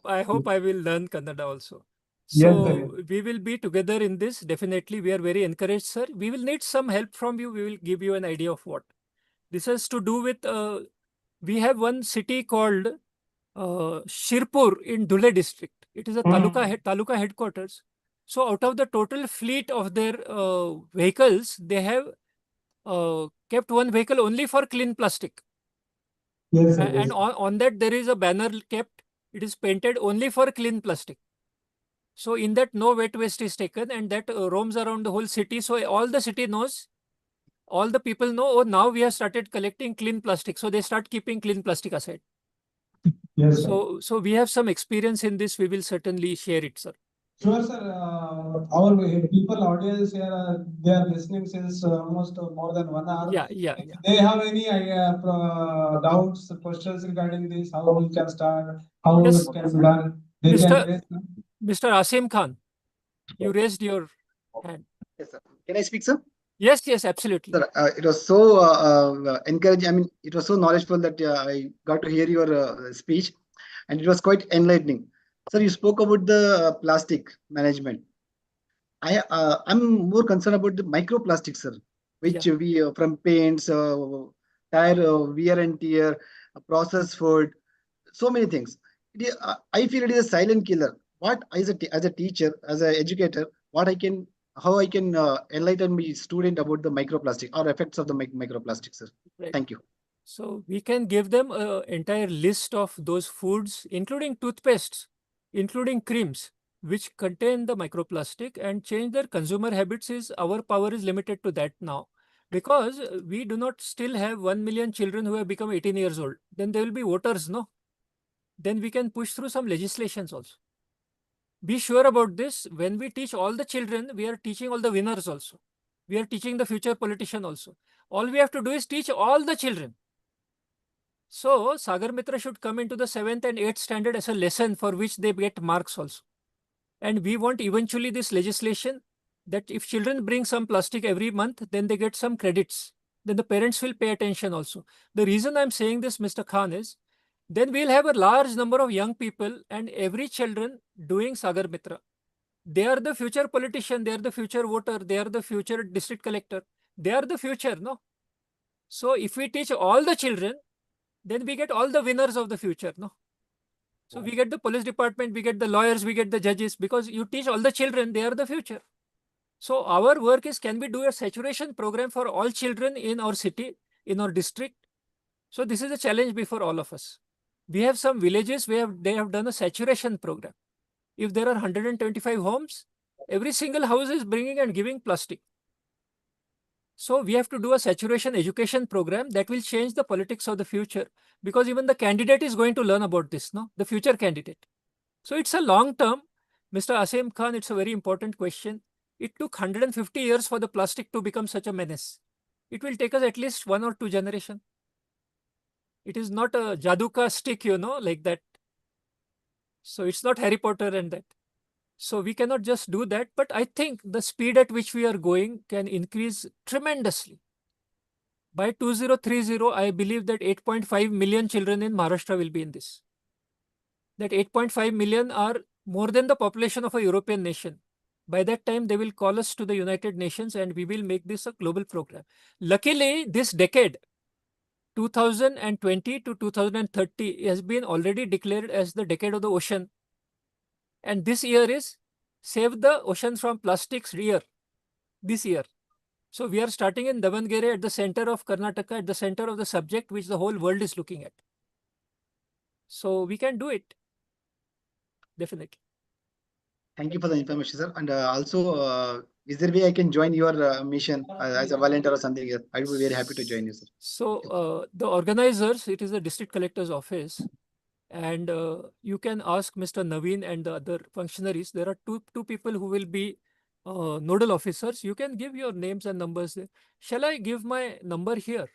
I hope I will learn Kannada also. Yes, So sir. we will be together in this. Definitely, we are very encouraged, sir. We will need some help from you. We will give you an idea of what. This has to do with, we have one city called Shirpur in Dhule district. It is a taluka headquarters. So out of the total fleet of their vehicles, they have kept one vehicle only for clean plastic. Yes, sir. And on that there is a banner kept. It is painted only for clean plastic. So in that no wet waste is taken, and that roams around the whole city. So all the city knows, all the people know, oh, now we have started collecting clean plastic. So they start keeping clean plastic aside. Yes, sir. So we have some experience in this. We will certainly share it, sir. Sure, sir. Our people audience here, they are listening since almost more than 1 hour. Yeah. If they have any doubts, questions regarding this, how we can start, how Yes. it can be done, they can raise. Mr. Asim Khan, you raised your hand. Yes, sir. Can I speak, sir? Yes, absolutely. Sir, it was so encouraging. I mean, it was so knowledgeable that I got to hear your speech, and it was quite enlightening. Sir, you spoke about the plastic management. I'm more concerned about the microplastics, sir, which we from paints, tire wear and tear, processed food, so many things. I feel it is a silent killer. What as a teacher, as an educator, how I can enlighten my student about the microplastic or effects of the microplastics, sir. Right. Thank you. So we can give them an entire list of those foods, including toothpastes, including creams, which contain the microplastic, and change their consumer habits. Our power is limited to that now, because we do not still have 1 million children who have become 18 years old. Then they will be voters, no? Then we can push through some legislations also. Be sure about this. When we teach all the children, we are teaching all the winners also. We are teaching the future politician also. All we have to do is teach all the children. So Sagarmitra should come into the 7th and 8th standard as a lesson for which they get marks also. And we want eventually this legislation that if children bring some plastic every month, then they get some credits. Then the parents will pay attention also. The reason I'm saying this, Mr. Khan, is then we'll have a large number of young people and every children doing Sagarmitra. They are the future politician, they are the future voter, they are the future district collector. They are the future, no? So if we teach all the children, then we get all the winners of the future, no? So we get the police department, we get the lawyers, we get the judges, because you teach all the children, they are the future. So our work is, can we do a saturation program for all children in our city, in our district? So this is a challenge before all of us. We have some villages where they have done a saturation program. If there are 125 homes, every single house is bringing and giving plastic. So we have to do a saturation education program that will change the politics of the future, because even the candidate is going to learn about this, no? The future candidate. So it's a long term. Mr. Asim Khan, it's a very important question. It took 150 years for the plastic to become such a menace. It will take us at least 1 or 2 generations. It is not a Jaduka stick, like that. So it's not Harry Potter and that. So we cannot just do that. But I think the speed at which we are going can increase tremendously. By 2030, I believe that 8.5 million children in Maharashtra will be in this. That 8.5 million are more than the population of a European nation. By that time, they will call us to the United Nations and we will make this a global program. Luckily, this decade, 2020 to 2030, has been already declared as the decade of the ocean. And this year is Save the Ocean from Plastics year, this year. So we are starting in Davangere at the center of Karnataka, at the center of the subject which the whole world is looking at. So we can do it, definitely. Thank you for the information, sir. And also, is there a way I can join your mission as a volunteer or something? I would be very happy to join you, sir. So the organizers, it is the district collector's office, and you can ask Mr. Naveen and the other functionaries. There are two people who will be nodal officers. You can give your names and numbers there. Shall I give my number here?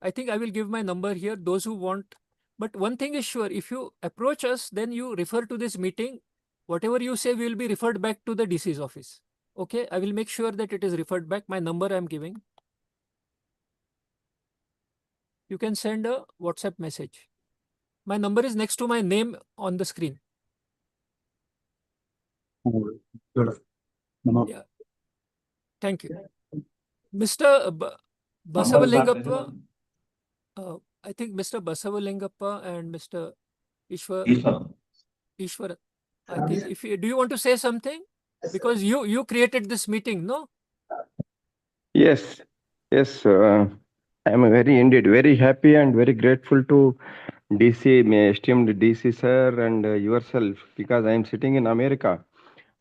I think I will give my number here, those who want. But one thing is sure, if you approach us, then you refer to this meeting. Whatever you say will be referred back to the DC's office. Okay, I will make sure that it is referred back. My number I am giving. You can send a WhatsApp message. My number is next to my name on the screen. Yeah. Thank you. Mr. Basavalingappa, I think Mr. Basavalingappa and Mr. Ishwar, I think if you, do you want to say something? Because you created this meeting, no? Yes, yes. I am very happy and very grateful to DC, my esteemed DC sir, and yourself, because I am sitting in America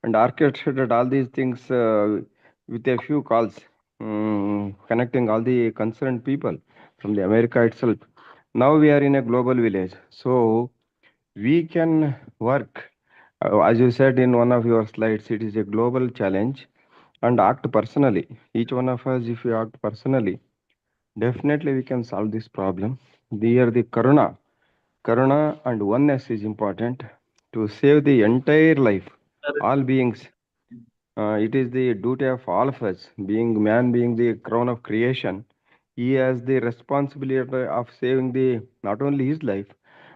and orchestrated all these things with a few calls, connecting all the concerned people from the America itself. Now we are in a global village, so we can work. As you said in one of your slides, it is a global challenge, and act personally. Each one of us, if we act personally, definitely we can solve this problem. The Karuna and oneness is important to save the entire life, all beings. It is the duty of all of us, being man, being the crown of creation. He has the responsibility of saving the not only his life,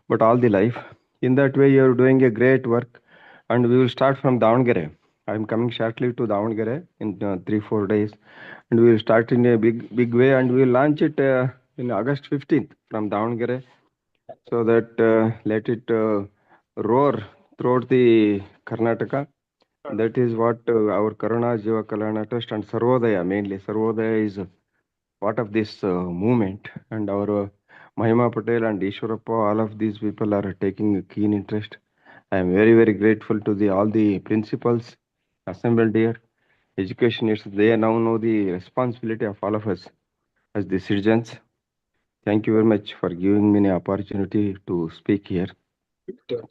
but all the life. In that way, you are doing a great work, and we will start from Davangere. I am coming shortly to Davangere in 3-4 days, and we will start in a big way, and we will launch it in August 15th from Davangere, so that let it roar throughout the Karnataka. That is what our Karuna Jiva Kalyana Trust and Sarvodaya, mainly Sarvodaya, is part of this movement, and our Mahima Patel and Ishwarappa, all of these people are taking a keen interest. I am very grateful to all the principals assembled here. Education is, they now know the responsibility of all of us as the citizens. Thank you very much for giving me an opportunity to speak here.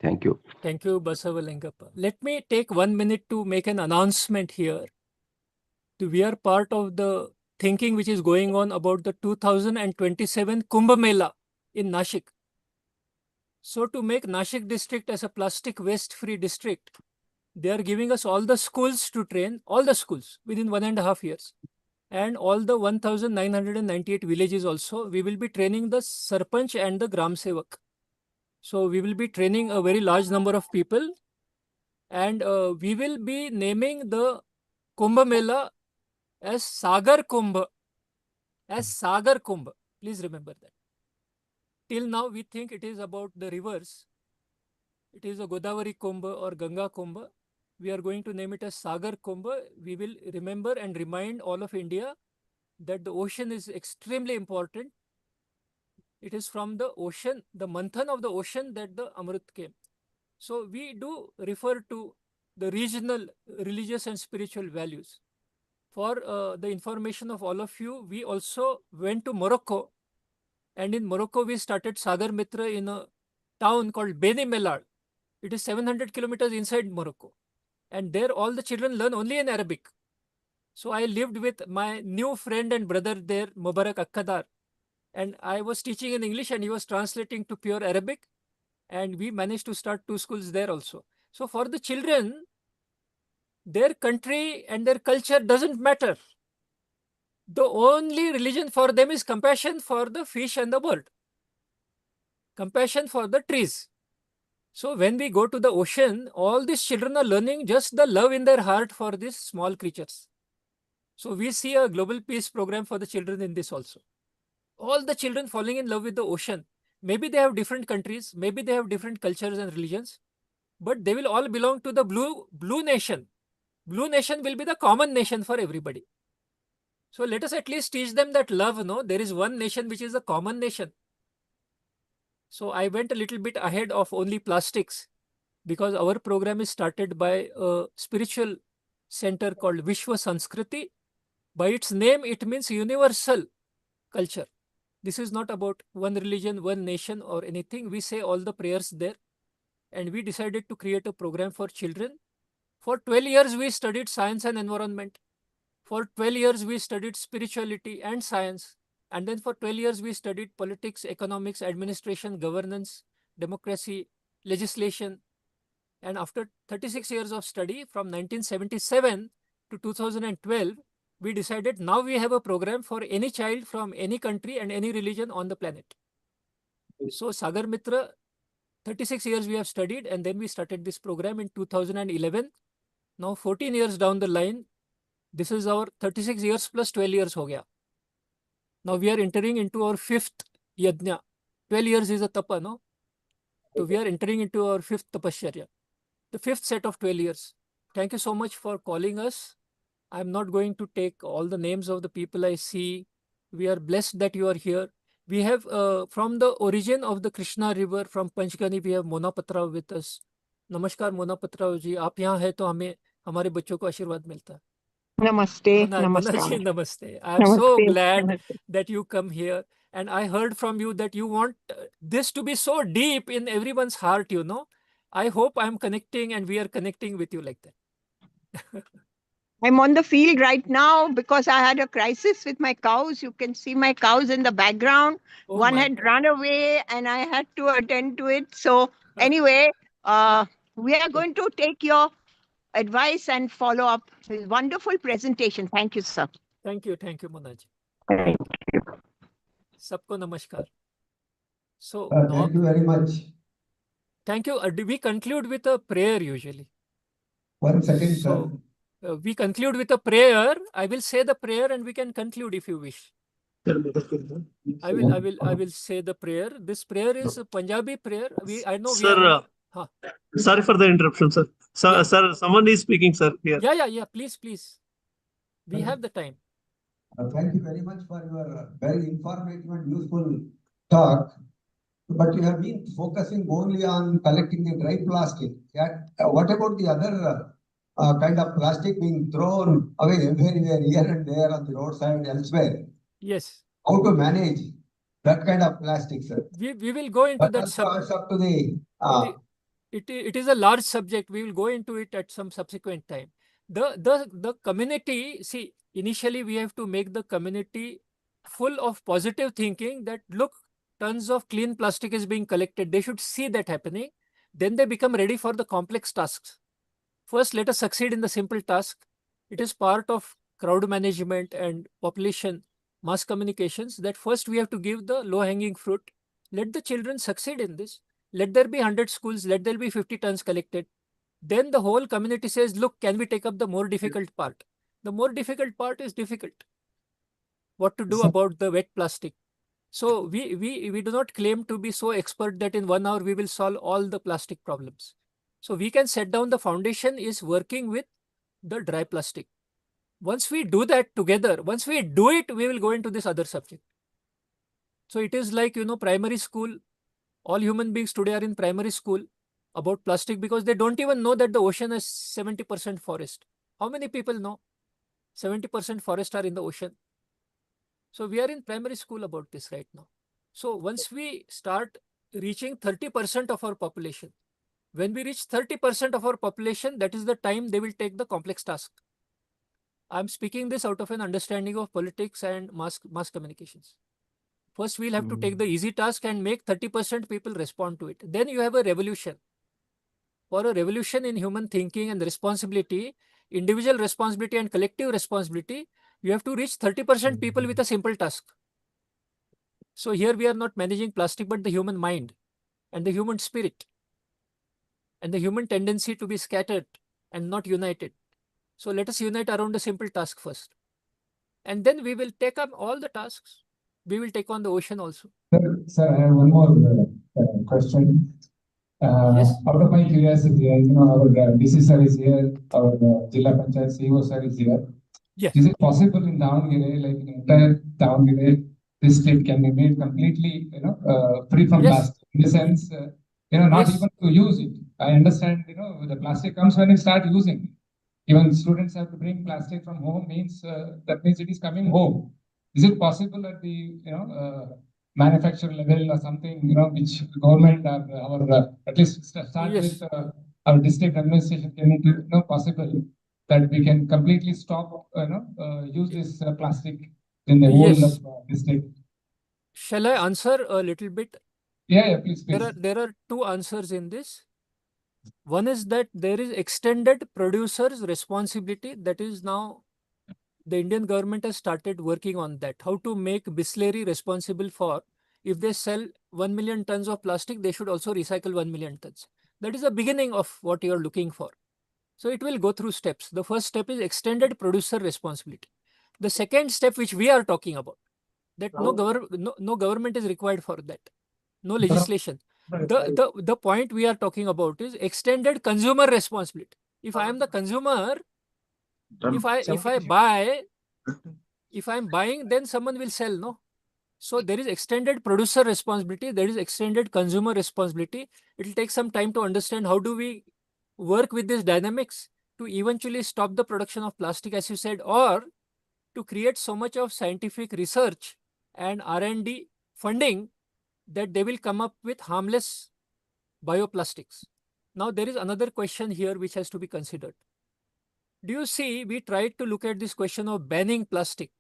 Thank you. Thank you, Basavalingappa. Let me take 1 minute to make an announcement here. We are part of the thinking which is going on about the 2027 Kumbh Mela in Nashik. So to make Nashik district as a plastic waste free district, they are giving us all the schools to train, all the schools within 1.5 years. And all the 1998 villages also, we will be training the Sarpanch and the Gram Sevak. So we will be training a very large number of people, and we will be naming the Kumbh Mela as Sagar Kumbh. Please remember that. Till now, we think it is about the rivers. It is a Godavari Kumbh or Ganga Kumbh. We are going to name it as Sagar Kumbh. We will remember and remind all of India that the ocean is extremely important. It is from the ocean, the manthan of the ocean, that the Amrit came. So we do refer to the regional religious and spiritual values. For the information of all of you, we also went to Morocco, and in Morocco we started Sagarmitra in a town called Beni Mellal. It is 700 kilometers inside Morocco, and there all the children learn only in Arabic. So I lived with my new friend and brother there, Mubarak Akkadar, and I was teaching in English and he was translating to pure Arabic, and we managed to start 2 schools there also. So for the children, their country and their culture doesn't matter. The only religion for them is compassion for the fish and the bird, compassion for the trees. So when we go to the ocean, all these children are learning just the love in their heart for these small creatures. So we see a global peace program for the children in this also. All the children falling in love with the ocean. Maybe they have different countries, maybe they have different cultures and religions, but they will all belong to the blue nation. Blue nation will be the common nation for everybody. So let us at least teach them that love, no? There is one nation which is a common nation. So I went a little bit ahead of only plastics because our program is started by a spiritual center called Vishwa Sanskriti. By its name, it means universal culture. This is not about one religion, one nation or anything. We say all the prayers there. And we decided to create a program for children. For 12 years, we studied science and environment. For 12 years, we studied spirituality and science. And then for 12 years, we studied politics, economics, administration, governance, democracy, legislation. And after 36 years of study, from 1977 to 2012, we decided now we have a program for any child from any country and any religion on the planet. So Sagarmitra, 36 years we have studied, and then we started this program in 2011. Now 14 years down the line, this is our 36 years plus 12 years ho gaya. Now we are entering into our fifth yajna. 12 years is a tapa, no? So we are entering into our fifth tapasya, the fifth set of 12 years. Thank you so much for calling us. I'm not going to take all the names of the people I see. We are blessed that you are here. We have from the origin of the Krishna river from Panchgani, we have Mona Patrao with us. Namaskar Mona Patrao ji. आप यहाँ है तो हमें हमारे बच्चों को आशीर्वाद मिलता है. Namaste. Mona ji, Namaskar. namaste. I'm so Namaste. glad Namaste. that you come here. And I heard from you that you want this to be so deep in everyone's heart, you know. I hope I'm connecting and we are connecting with you like that. I'm on the field right now because I had a crisis with my cows. You can see my cows in the background. Oh One my had God. run away and I had to attend to it. So anyway, we are going to take your advice and follow up. It's a wonderful presentation. Thank you, sir. Thank you, Mona ji. Thank you. Sabko namaskar. So Thank you very much. thank you. We conclude with a prayer usually. 1 second, sir. So we conclude with a prayer. I will say the prayer and we can conclude if you wish. I will say the prayer. This prayer is a Punjabi prayer. I know we Sir, are. sorry for the interruption, sir. Yeah. Sir, someone is speaking, sir. Here. Yeah. Please. We have the time. Thank you very much for your very informative and useful talk. But you have been focusing only on collecting the dry plastic. What about the other kind of plastic being thrown away everywhere, here and there on the roadside, elsewhere? Yes. How to manage that kind of plastic, sir? We will go into that subject. Up to the. It is a large subject. We will go into it at some subsequent time. The community, see, initially we have to make the community full of positive thinking that look, tons of clean plastic is being collected. They should see that happening. Then they become ready for the complex tasks. First, let us succeed in the simple task. It is part of crowd management and population mass communications that first we have to give the low-hanging fruit. Let the children succeed in this. Let there be 100 schools. Let there be 50 tons collected. Then the whole community says, look, can we take up the more difficult part? The more difficult part is difficult. What to do about the wet plastic? So we do not claim to be so expert that in 1 hour we will solve all the plastic problems. So we can set down the foundation is working with the dry plastic. Once we do that together, once we do it, we will go into this other subject. So it is like, primary school. All human beings today are in primary school about plastic because they don't even know that the ocean has 70% forest. How many people know? 70% forest are in the ocean. So we are in primary school about this right now. So once we start reaching 30% of our population, when we reach 30% of our population, that is the time they will take the complex task. I'm speaking this out of an understanding of politics and mass communications. First, we'll have to take the easy task and make 30% people respond to it. Then you have a revolution. For a revolution in human thinking and responsibility, individual responsibility and collective responsibility, you have to reach 30% people with a simple task. So here we are not managing plastic, but the human mind and the human spirit. and the human tendency to be scattered and not united. So let us unite around a simple task first. And then we will take up all the tasks. We will take on the ocean also. Sir, I have one more question. Yes. Out of my curiosity, our DC sir is here, our Jilla Panchayat CEO sir is here. Yeah. Is it possible in Davangere, like in entire Davangere district can be made completely, free from Yes. plastic? In the sense, not Yes. even to use it. I understand, the plastic comes when you start using it. Even students have to bring plastic from home means, that means it is coming home. Is it possible at the, manufacturer level or something, which government or our, at least start Yes. with our district administration, can it be, possible that we can completely stop, use this plastic in the whole Yes. of district? Shall I answer a little bit? Yeah, please. There are two answers in this. One is that there is extended producer's responsibility. That is now the Indian government has started working on that. How to make Bisleri responsible for, if they sell 1 million tons of plastic, they should also recycle 1 million tons. That is the beginning of what you are looking for. So it will go through steps. The first step is extended producer responsibility. The second step, which we are talking about, that no government is required for that. No legislation. The point we are talking about is extended consumer responsibility. If I am the consumer, if I am buying, then someone will sell, no? So there is extended producer responsibility, there is extended consumer responsibility. It will take some time to understand how do we work with these dynamics to eventually stop the production of plastic, as you said, or to create so much of scientific research and R&D funding that they will come up with harmless bioplastics. Now there is another question here which has to be considered. Do you see, we tried to look at this question of banning plastic,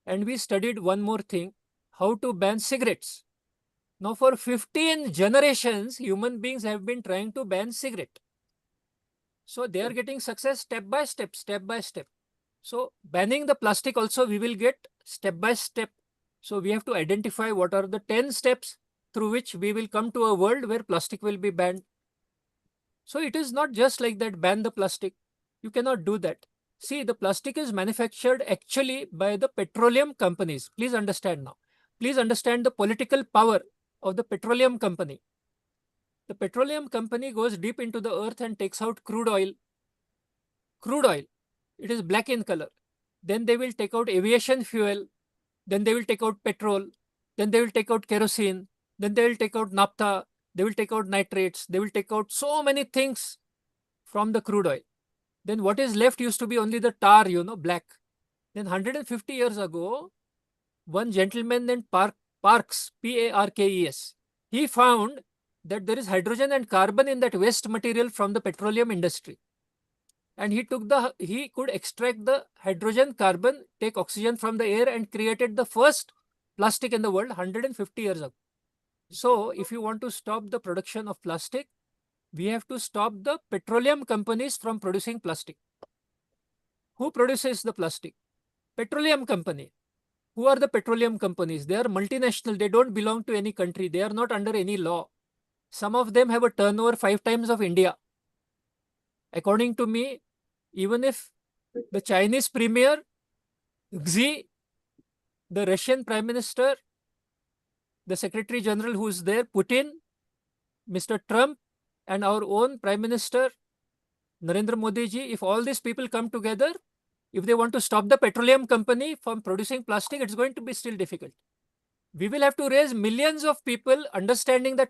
and we studied one more thing, how to ban cigarettes. Now for 15 generations, human beings have been trying to ban cigarette. So they are getting success step by step, step by step. So banning the plastic also we will get step by step. So we have to identify what are the 10 steps through which we will come to a world where plastic will be banned. So it is not just like that, ban the plastic. You cannot do that. See, the plastic is manufactured actually by the petroleum companies. Please understand now. Please understand the political power of the petroleum company. The petroleum company goes deep into the earth and takes out crude oil. Crude oil. It is black in color. Then they will take out aviation fuel. Then they will take out petrol. Then they will take out kerosene. Then they will take out naphtha. They will take out nitrates. They will take out so many things from the crude oil. Then what is left used to be only the tar, black. Then 150 years ago, one gentleman named Parkes, P-A-R-K-E-S, he found that there is hydrogen and carbon in that waste material from the petroleum industry. And he could extract the hydrogen, carbon, take oxygen from the air and created the first plastic in the world 150 years ago. So if you want to stop the production of plastic, we have to stop the petroleum companies from producing plastic. Who produces the plastic? Petroleum company. Who are the petroleum companies? They are multinational. They don't belong to any country. They are not under any law. Some of them have a turnover 5 times of India. According to me, even if the Chinese premier, Xi, the Russian prime minister, the secretary general who is there, Putin, Mr. Trump, and our own prime minister, Narendra Modi ji, if all these people come together, if they want to stop the petroleum company from producing plastic, it's going to be still difficult. We will have to raise millions of people understanding that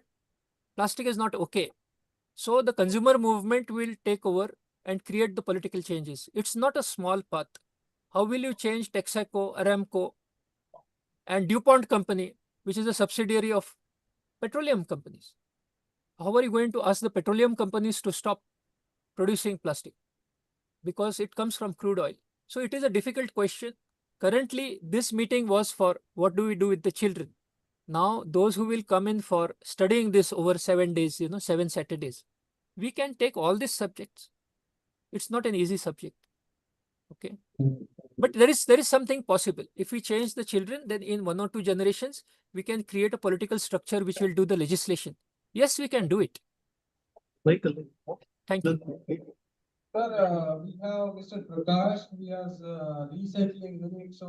plastic is not okay. So the consumer movement will take over and create the political changes. It's not a small path. How will you change Texaco, Aramco, and DuPont company, which is a subsidiary of petroleum companies? How are you going to ask the petroleum companies to stop producing plastic? Because it comes from crude oil. So it is a difficult question. Currently, this meeting was for what do we do with the children. Now, those who will come in for studying this over 7 days, 7 Saturdays, we can take all these subjects. It's not an easy subject. Okay. But there is something possible. If we change the children, then in 1 or 2 generations, we can create a political structure which will do the legislation. Yes, we can do it. Thank you. Sir, we have Mr. Prakash, he has recycling unit, so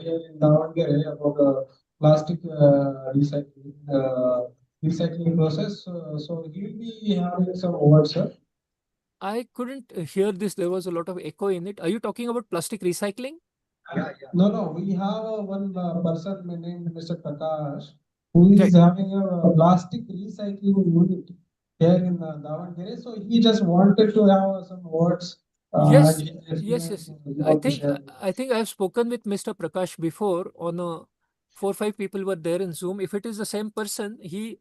here in Davangere about plastic recycling process. So he will be having some words, sir. I couldn't hear this. There was a lot of echo in it. Are you talking about plastic recycling? No, we have one person named Mr. Prakash who is having a plastic recycling unit here in Davangere. So he just wanted to have some words. Yes, and he yes. he I want to think share. I think I've spoken with Mr. Prakash before on a 4 or 5 people were there in Zoom. If it is the same person, he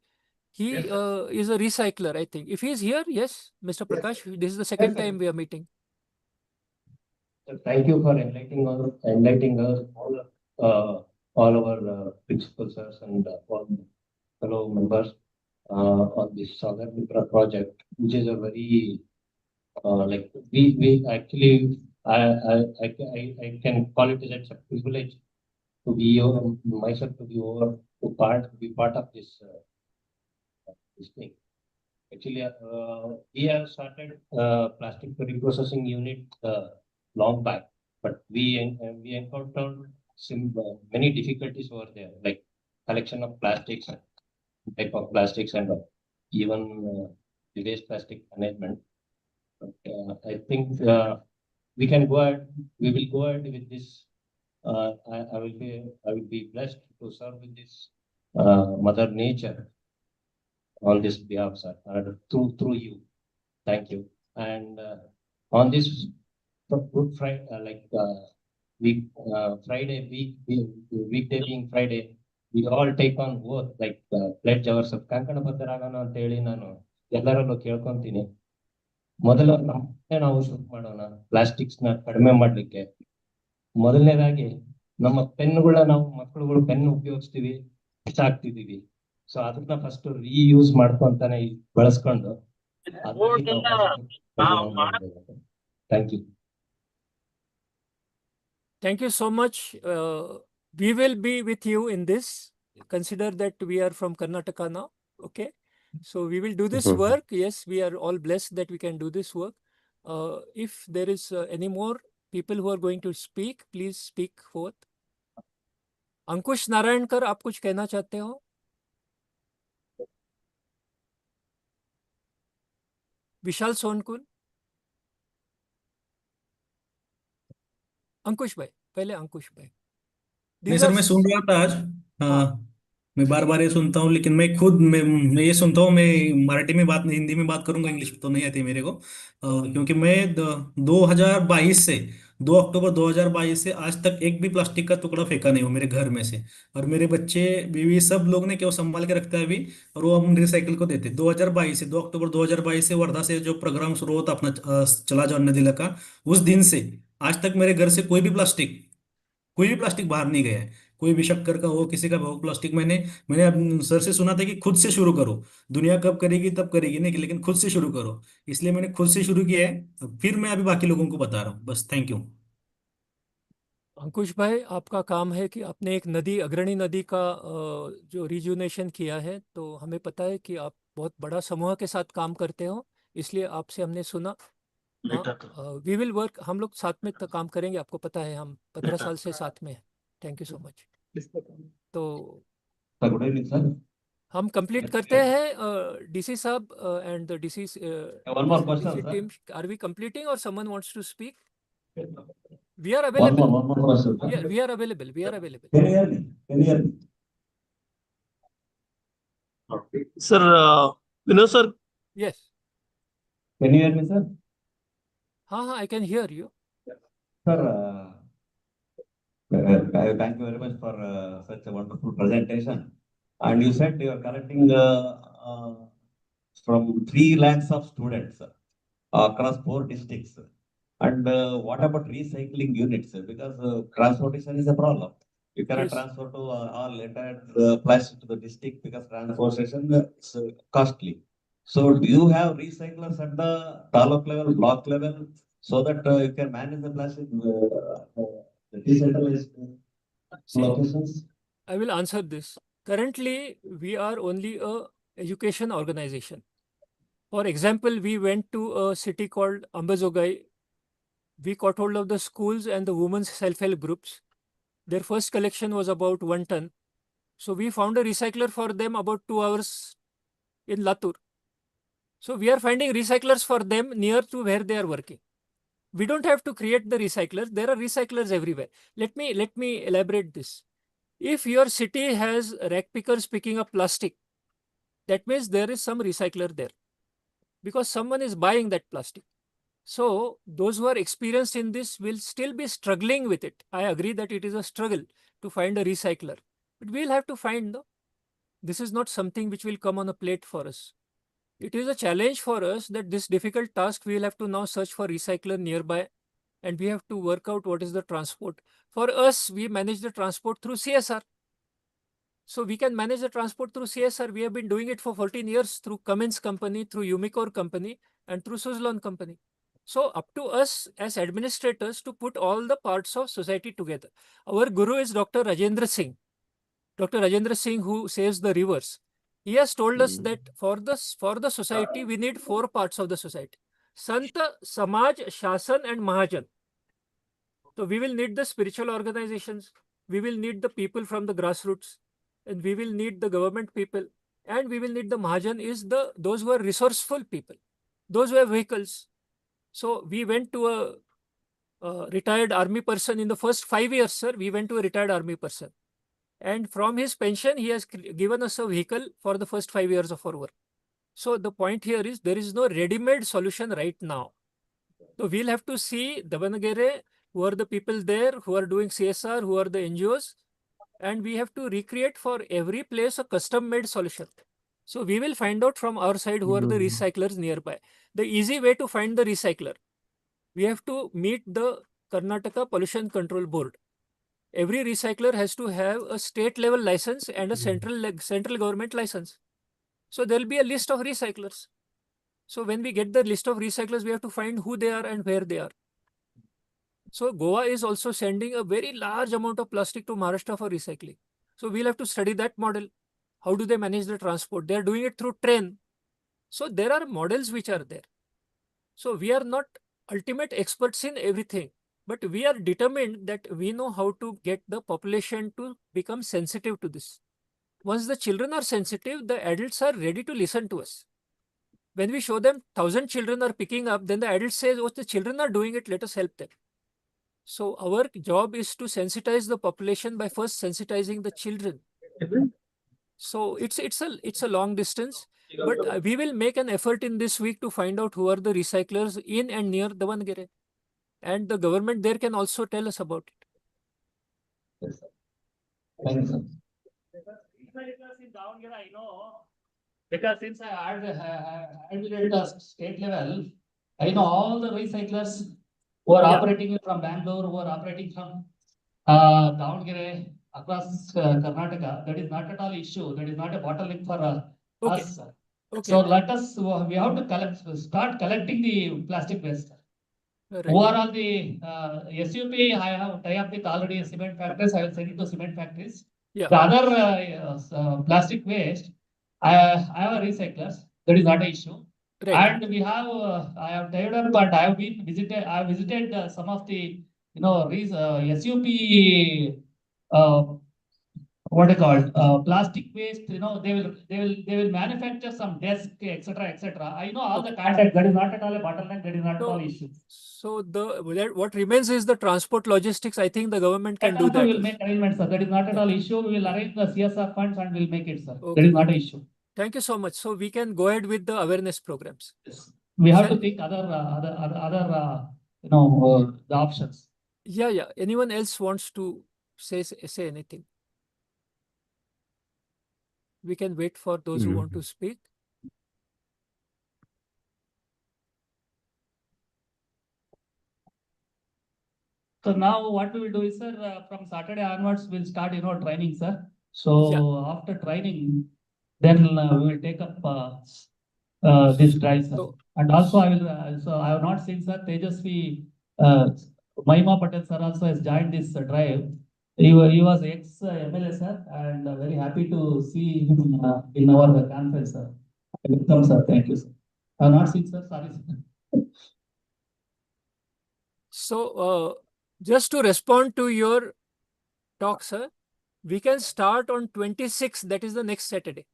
is a recycler, I think. If he is here, yes, Mr. Prakash, this is the second time we are meeting. Thank you for enlightening us all our principals and all fellow members on this Sagarmitra project, which is a very like we actually I can call it as a privilege to be myself to be part of this thing. Actually, we have started plastic reprocessing unit long back, but we encountered many difficulties over there, like collection of plastics, type of plastics, and even the waste plastic management. But I think we can go ahead. We will go ahead with this. I will be blessed to serve with this Mother Nature on this behalf, sir, through you. Thank you. And on this Good Friday, weekday being Friday, we all take on oath, like pledge ourselves. ಕಂಕಣ ಬದ್ಧರಾಗೋಣ ಅಂತ ಹೇಳಿ ನಾನು ಎಲ್ಲರಲ್ಲೂ ಕೇಳ್ಕೊಂತೀನಿ. ಮೊದಲು ನಮ್ಮನ್ನೇ ನಾವು ಶುರು ಮಾಡೋಣ ಪ್ಲಾಸ್ಟಿಕ್ಸ್ ನ ಕಡಿಮೆ ಮಾಡ್ಲಿಕ್ಕೆ. ಮೊದಲನೇದಾಗಿ ನಮ್ಮ ಪೆನ್ಗಳನ್ನ ನಾವು ಮಕ್ಕಳುಗಳು ಪೆನ್ ಉಪಯೋಗಿಸ್ತೀವಿ, ಬಿಸಾಕ್ತಿದೀವಿ. ಸೊ ಅದನ್ನ ಫಸ್ಟ್ ರೀಯೂಸ್ ಮಾಡ್ಕೊಂತಾನೆ ಬಳಸ್ಕೊಂಡು thank you. Thank you so much. We will be with you in this. Consider that we are from Karnataka now. Okay. So we will do this work. Yes, we are all blessed that we can do this work. If there is any more people who are going to speak, please speak forth. अंकुश नारायणकर, आप कुछ कहना चाहते हो? विशाल सोनकुल, अंकुश भाई, पहले अंकुश भाई। नहीं sir, मैं सुन रहा था आज। हाँ, मैं बार बार ये सुनता हूँ, लेकिन मैं ये सुनता हूँ, मैं मराठी में बात नहीं, हिंदी में बात करूंगा, इंग्लिश तो नहीं आती मेरे को। क्योंकि मैं 2022 से 2 अक्टूबर 2022 से आज तक एक भी प्लास्टिक का टुकड़ा फेंका नहीं हो मेरे घर में से। और मेरे बच्चे, बीवी, सब लोग ने केवल संभाल के रखता है अभी, और वो हम रिसाइकिल को देते। 2022 से 2 अक्टूबर 2022 से वर्धा से जो प्रोग्राम शुरू होता अपना चला जाओ नदी का, उस दिन से आज तक मेरे घर से कोई भी प्लास्टिक बाहर नहीं गया है। कोई भी शक्कर का हो, किसी का भी हो प्लास्टिक, मैंने अब सर से सुना था कि खुद से शुरू करो, दुनिया कब करेगी तब करेगी नहीं, लेकिन खुद से शुरू करो। इसलिए मैंने खुद से शुरू किया है, फिर मैं अभी बाकी लोगों को बता रहा हूँ। बस, थैंक यू। अंकुश भाई, आपका काम है कि आपने एक नदी, अग्रणी नदी का जो रिजुनेशन किया है, तो हमें पता है कि आप बहुत बड़ा समूह के साथ काम करते हो, इसलिए आपसे हमने सुना। वी विल वर्क, हम लोग साथ में काम करेंगे, आपको पता है हम 15 साल से साथ में हैं। Thank you so much. तो गुड इवनिंग सर। हम कंप्लीट करते हैं डीसी साहब and the DC One more question, sir. Team. Are we completing और someone wants to speak? We are available. One more question, sir. Yeah, we are available. We are available. Can you hear me? Can you hear me? Sir, Vinod sir. Yes. Can you hear me, sir? हाँ, I can hear you. Sir, thank you very much for such a wonderful presentation. And you said you are collecting from 3 lakhs of students across 4 districts. And what about recycling units? Because transportation is a problem. You cannot transfer to all entire plastic to the district because transportation is costly. So do you have recyclers at the taluk level, block level, so that you can manage the plastic the decentralized locations? I will answer this. Currently, we are only a education organization. For example, we went to a city called Ambazogai. We caught hold of the schools and the women's self-help groups. Their first collection was about 1 ton. So we found a recycler for them about 2 hours in Latur. So we are finding recyclers for them near to where they are working. We don't have to create the recyclers. There are recyclers everywhere. Let me elaborate this. If your city has rack pickers picking up plastic, that means there is some recycler there because someone is buying that plastic. So those who are experienced in this will still be struggling with it. I agree that it is a struggle to find a recycler, but we'll have to find. This is not something which will come on a plate for us. It is a challenge for us that this difficult task we will have to now search for recycler nearby, and we have to work out what is the transport. For us, we manage the transport through CSR. So we can manage the transport through CSR. We have been doing it for 14 years through Cummins Company, through Umicore Company, and through Suzlon Company. So up to us as administrators to put all the parts of society together. Our guru is Dr. Rajendra Singh. Dr. Rajendra Singh, who saves the rivers. He has told us that for the society, we need 4 parts of the society. Santa, Samaj, Shasan, and Mahajan. So we will need the spiritual organizations. We will need the people from the grassroots. And we will need the government people. And we will need the Mahajan is those who are resourceful people. Those who have vehicles. So we went to a retired army person in the first 5 years, sir. We went to a retired army person. And from his pension, he has given us a vehicle for the first 5 years of our work. So the point here is there is no ready-made solution right now. So we'll have to see Davanagere, who are the people there, who are doing CSR, who are the NGOs, and we have to recreate for every place a custom-made solution. So we will find out from our side who are the recyclers nearby. The easy way to find the recycler, we have to meet the Karnataka Pollution Control Board. Every recycler has to have a state level license and a central government license. So there'll be a list of recyclers. So when we get the list of recyclers, we have to find who they are and where they are. So Goa is also sending a very large amount of plastic to Maharashtra for recycling. So we'll have to study that model. How do they manage the transport? They're doing it through train. So there are models which are there. So we are not ultimate experts in everything, but we are determined that we know how to get the population to become sensitive to this. Once the children are sensitive, the adults are ready to listen to us. When we show them 1,000 children are picking up, then the adult says, oh, the children are doing it, let us help them. So our job is to sensitize the population by first sensitizing the children. So it's a long distance, but we will make an effort in this week to find out who are the recyclers in and near Davangere. And the government there can also tell us about it. Yes, sir. Thank you, sir. I know. Because since I advocated at state level, I know all the recyclers who are operating from Bangalore, who are operating from Davangere, across Karnataka. That is not at all issue. That is not a bottleneck for us. Okay. So let us, we have to start collecting the plastic waste. Right. Who are all the SUP? I have tie up with already cement factories. I will send it to cement factories. Yeah. The other plastic waste, I have recyclers. That is not an issue. Right. And we have, I have tied up, but I have visited some of the, SUP, what they called plastic waste. They will manufacture some desk, etc., etc. I know all the content. That is not at all a bottleneck. That is not at all issue. So what remains is the transport logistics. I think the government can do that. We will make arrangements, sir. That is not at all issue. We will arrange the CSR funds and we'll make it, sir. Okay. That is not an issue. Thank you so much. So we can go ahead with the awareness programs. Yes. We have to think other the options. Yeah. Anyone else wants to say anything? We can wait for those who want to speak. So now what we will do is, sir, from Saturday onwards, we'll start, training, sir. So after training, then we will take up this drive, sir. And also I will, so I have not seen, sir, Tejasvi, Mahima Patel, sir, also has joined this drive. He was ex-MLA, sir, and very happy to see him in our conference, sir. Welcome, sir. Thank you, sir. Not seen, sir. Sorry, sir. So, just to respond to your talk, sir, we can start on 26th, that is the next Saturday.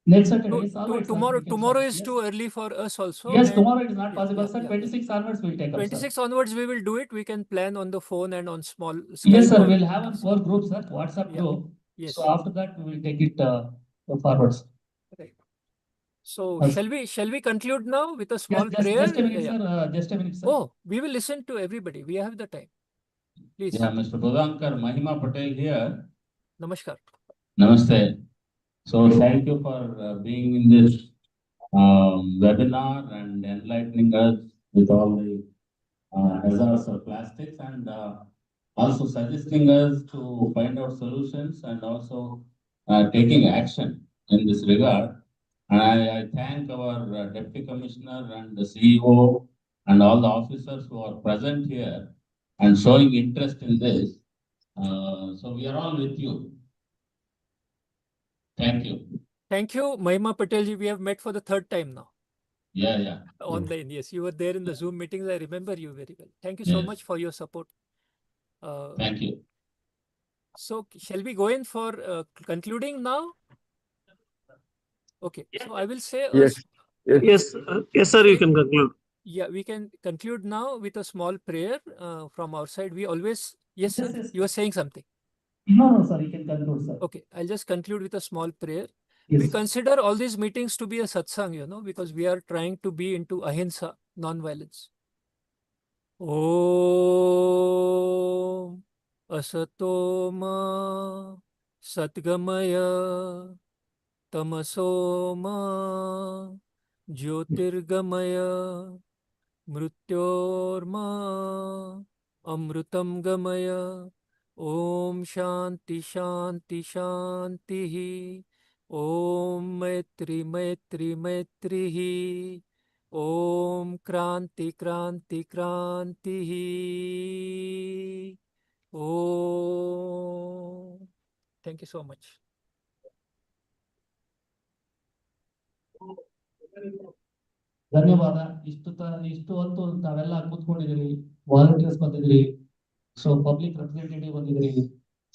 Next Saturday is all right, sir. Tomorrow, We can tomorrow start. is Yes. too early for us also. Yes, and- tomorrow it is not yeah, possible, yeah, sir. yeah. 26 onwards we'll take up, sir. 26 onwards we will do it. We can plan on the phone and on small Yes, Skype sir. or- We'll have a core group, sir. WhatsApp Yeah. group. Yes. So after that, we will take it forwards. Right. So Yes. shall we conclude now with a small Just prayer? a minute, Yeah. sir. Just a minute, sir. Oh, we will listen to everybody. We have the time. Please. Yeah, Mr. Bodhankar, Mahima Patel here. Namaskar. Namaste. So thank you for being in this webinar and enlightening us with all the hazards of plastics and also suggesting us to find out solutions and also taking action in this regard. And I thank our Deputy Commissioner and the CEO and all the officers who are present here and showing interest in this. So we are all with you. Thank you. Thank you, Mahima Patel ji. We have met for the third time now. Yeah, yeah. Online, yes. You were there in the Zoom meetings. I remember you very well. Thank you so Yes. much for your support. Thank you. So shall we go in for concluding now? Okay. So I will say. Yes. Yes, yes, sir, you can conclude. Yeah, we can conclude now with a small prayer from our side. We always, yes, sir, Yes. you are saying something. No, sir. You can conclude, sir. Okay, I'll just conclude with a small prayer. Yes. We consider all these meetings to be a satsang, because we are trying to be into ahimsa, non-violence. Om asatoma satgamaya tamasoma jyotirgamaya mrutyorma amrutam gamaya. Om shanti shanti shanti. Om maitri maitri maitri. Om kranti kranti kranti. Om. Thank you so much. ಧನ್ಯವಾದ. ಇಷ್ಟು ಹೊತ್ತು ತಾವೆಲ್ಲ ಕೂತ್ಕೊಂಡಿದ್ದೀರಿ, volunteers ಬಂದಿದ್ರಿ, so public representative ಬಂದಿದ್ರಿ,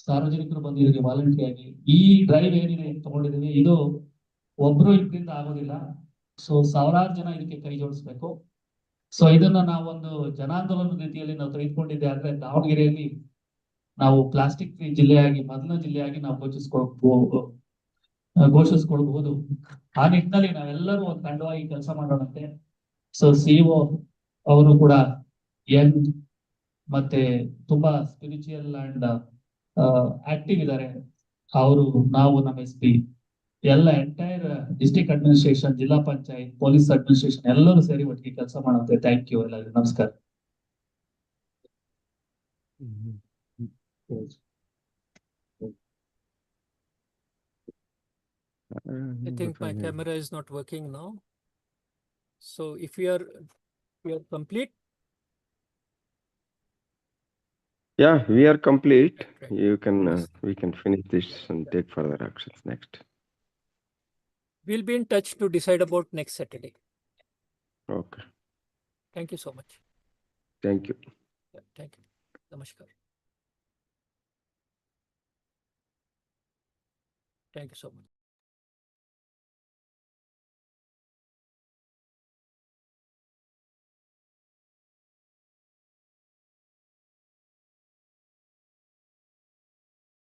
ಸಾರ್ವಜನಿಕರು ಬಂದಿದ್ರಿ volunteer ಆಗಿ. ಈ ಡ್ರೈವ್ ಏನಿದೆ ತಗೊಂಡಿದ್ದೀವಿ, ಇದು ಒಬ್ರು ಇಬ್ಬರಿಂದ ಆಗೋದಿಲ್ಲ. ಸೊ ಸಾವಿರಾರು ಜನ ಇದಕ್ಕೆ ಕೈ ಜೋಡಿಸ್ಬೇಕು. ಸೊ ಇದನ್ನ ನಾವೊಂದು ಜನಾಂದೋಲನ ರೀತಿಯಲ್ಲಿ ನಾವು ತೆಗೆದುಕೊಂಡಿದ್ದೆ ಆದ್ರೆ ದಾವಣಗೆರೆಯಲ್ಲಿ ನಾವು ಪ್ಲಾಸ್ಟಿಕ್ ಫ್ರೀ ಜಿಲ್ಲೆಯಾಗಿ ಮೊದಲ ಜಿಲ್ಲೆಯಾಗಿ ನಾವು ಘೋಷಿಸ್ಕೊಳ್ಬಹುದು. ಆ ನಿಟ್ಟಿನಲ್ಲಿ ನಾವೆಲ್ಲರೂ ಒಂದು ತಂಡವಾಗಿ ಕೆಲಸ ಮಾಡೋಣಂತೆ. ಸೊ ಸಿಇಒ ಅವರು ಕೂಡ ಯಂಗ್ ಮತ್ತೆ ತುಂಬಾ ಸ್ಪಿರಿಚುಯಲ್ ಅಂಡ್ ಆಕ್ಟಿವ್ ಇದ್ದಾರೆ. ಅವರು, ನಾವು, ನಮ್ಮ SP ಎಲ್ಲ ಎಂಟೈರ್ ಡಿಸ್ಟ್ರಿಕ್ಟ್ ಅಡ್ಮಿನಿಸ್ಟ್ರೇಷನ್, ಜಿಲ್ಲಾ ಪಂಚಾಯತ್, ಪೊಲೀಸ್ ಅಡ್ಮಿನಿಸ್ಟ್ರೇಷನ್ ಎಲ್ಲರೂ ಸೇರಿ ಒಟ್ಟಿಗೆ ಕೆಲಸ ಮಾಡುತ್ತೆ. ಥ್ಯಾಂಕ್ ಯು ಎಲ್ಲರಿಗೂ. ನಮಸ್ಕಾರ. I think my camera is not working now. So if we are complete. Yeah, we are complete. Right. You can we can finish this and take further actions next. We'll be in touch to decide about next Saturday. Okay. Thank you so much. Thank you. Yeah, thank you. Namaskar. Thank you so much.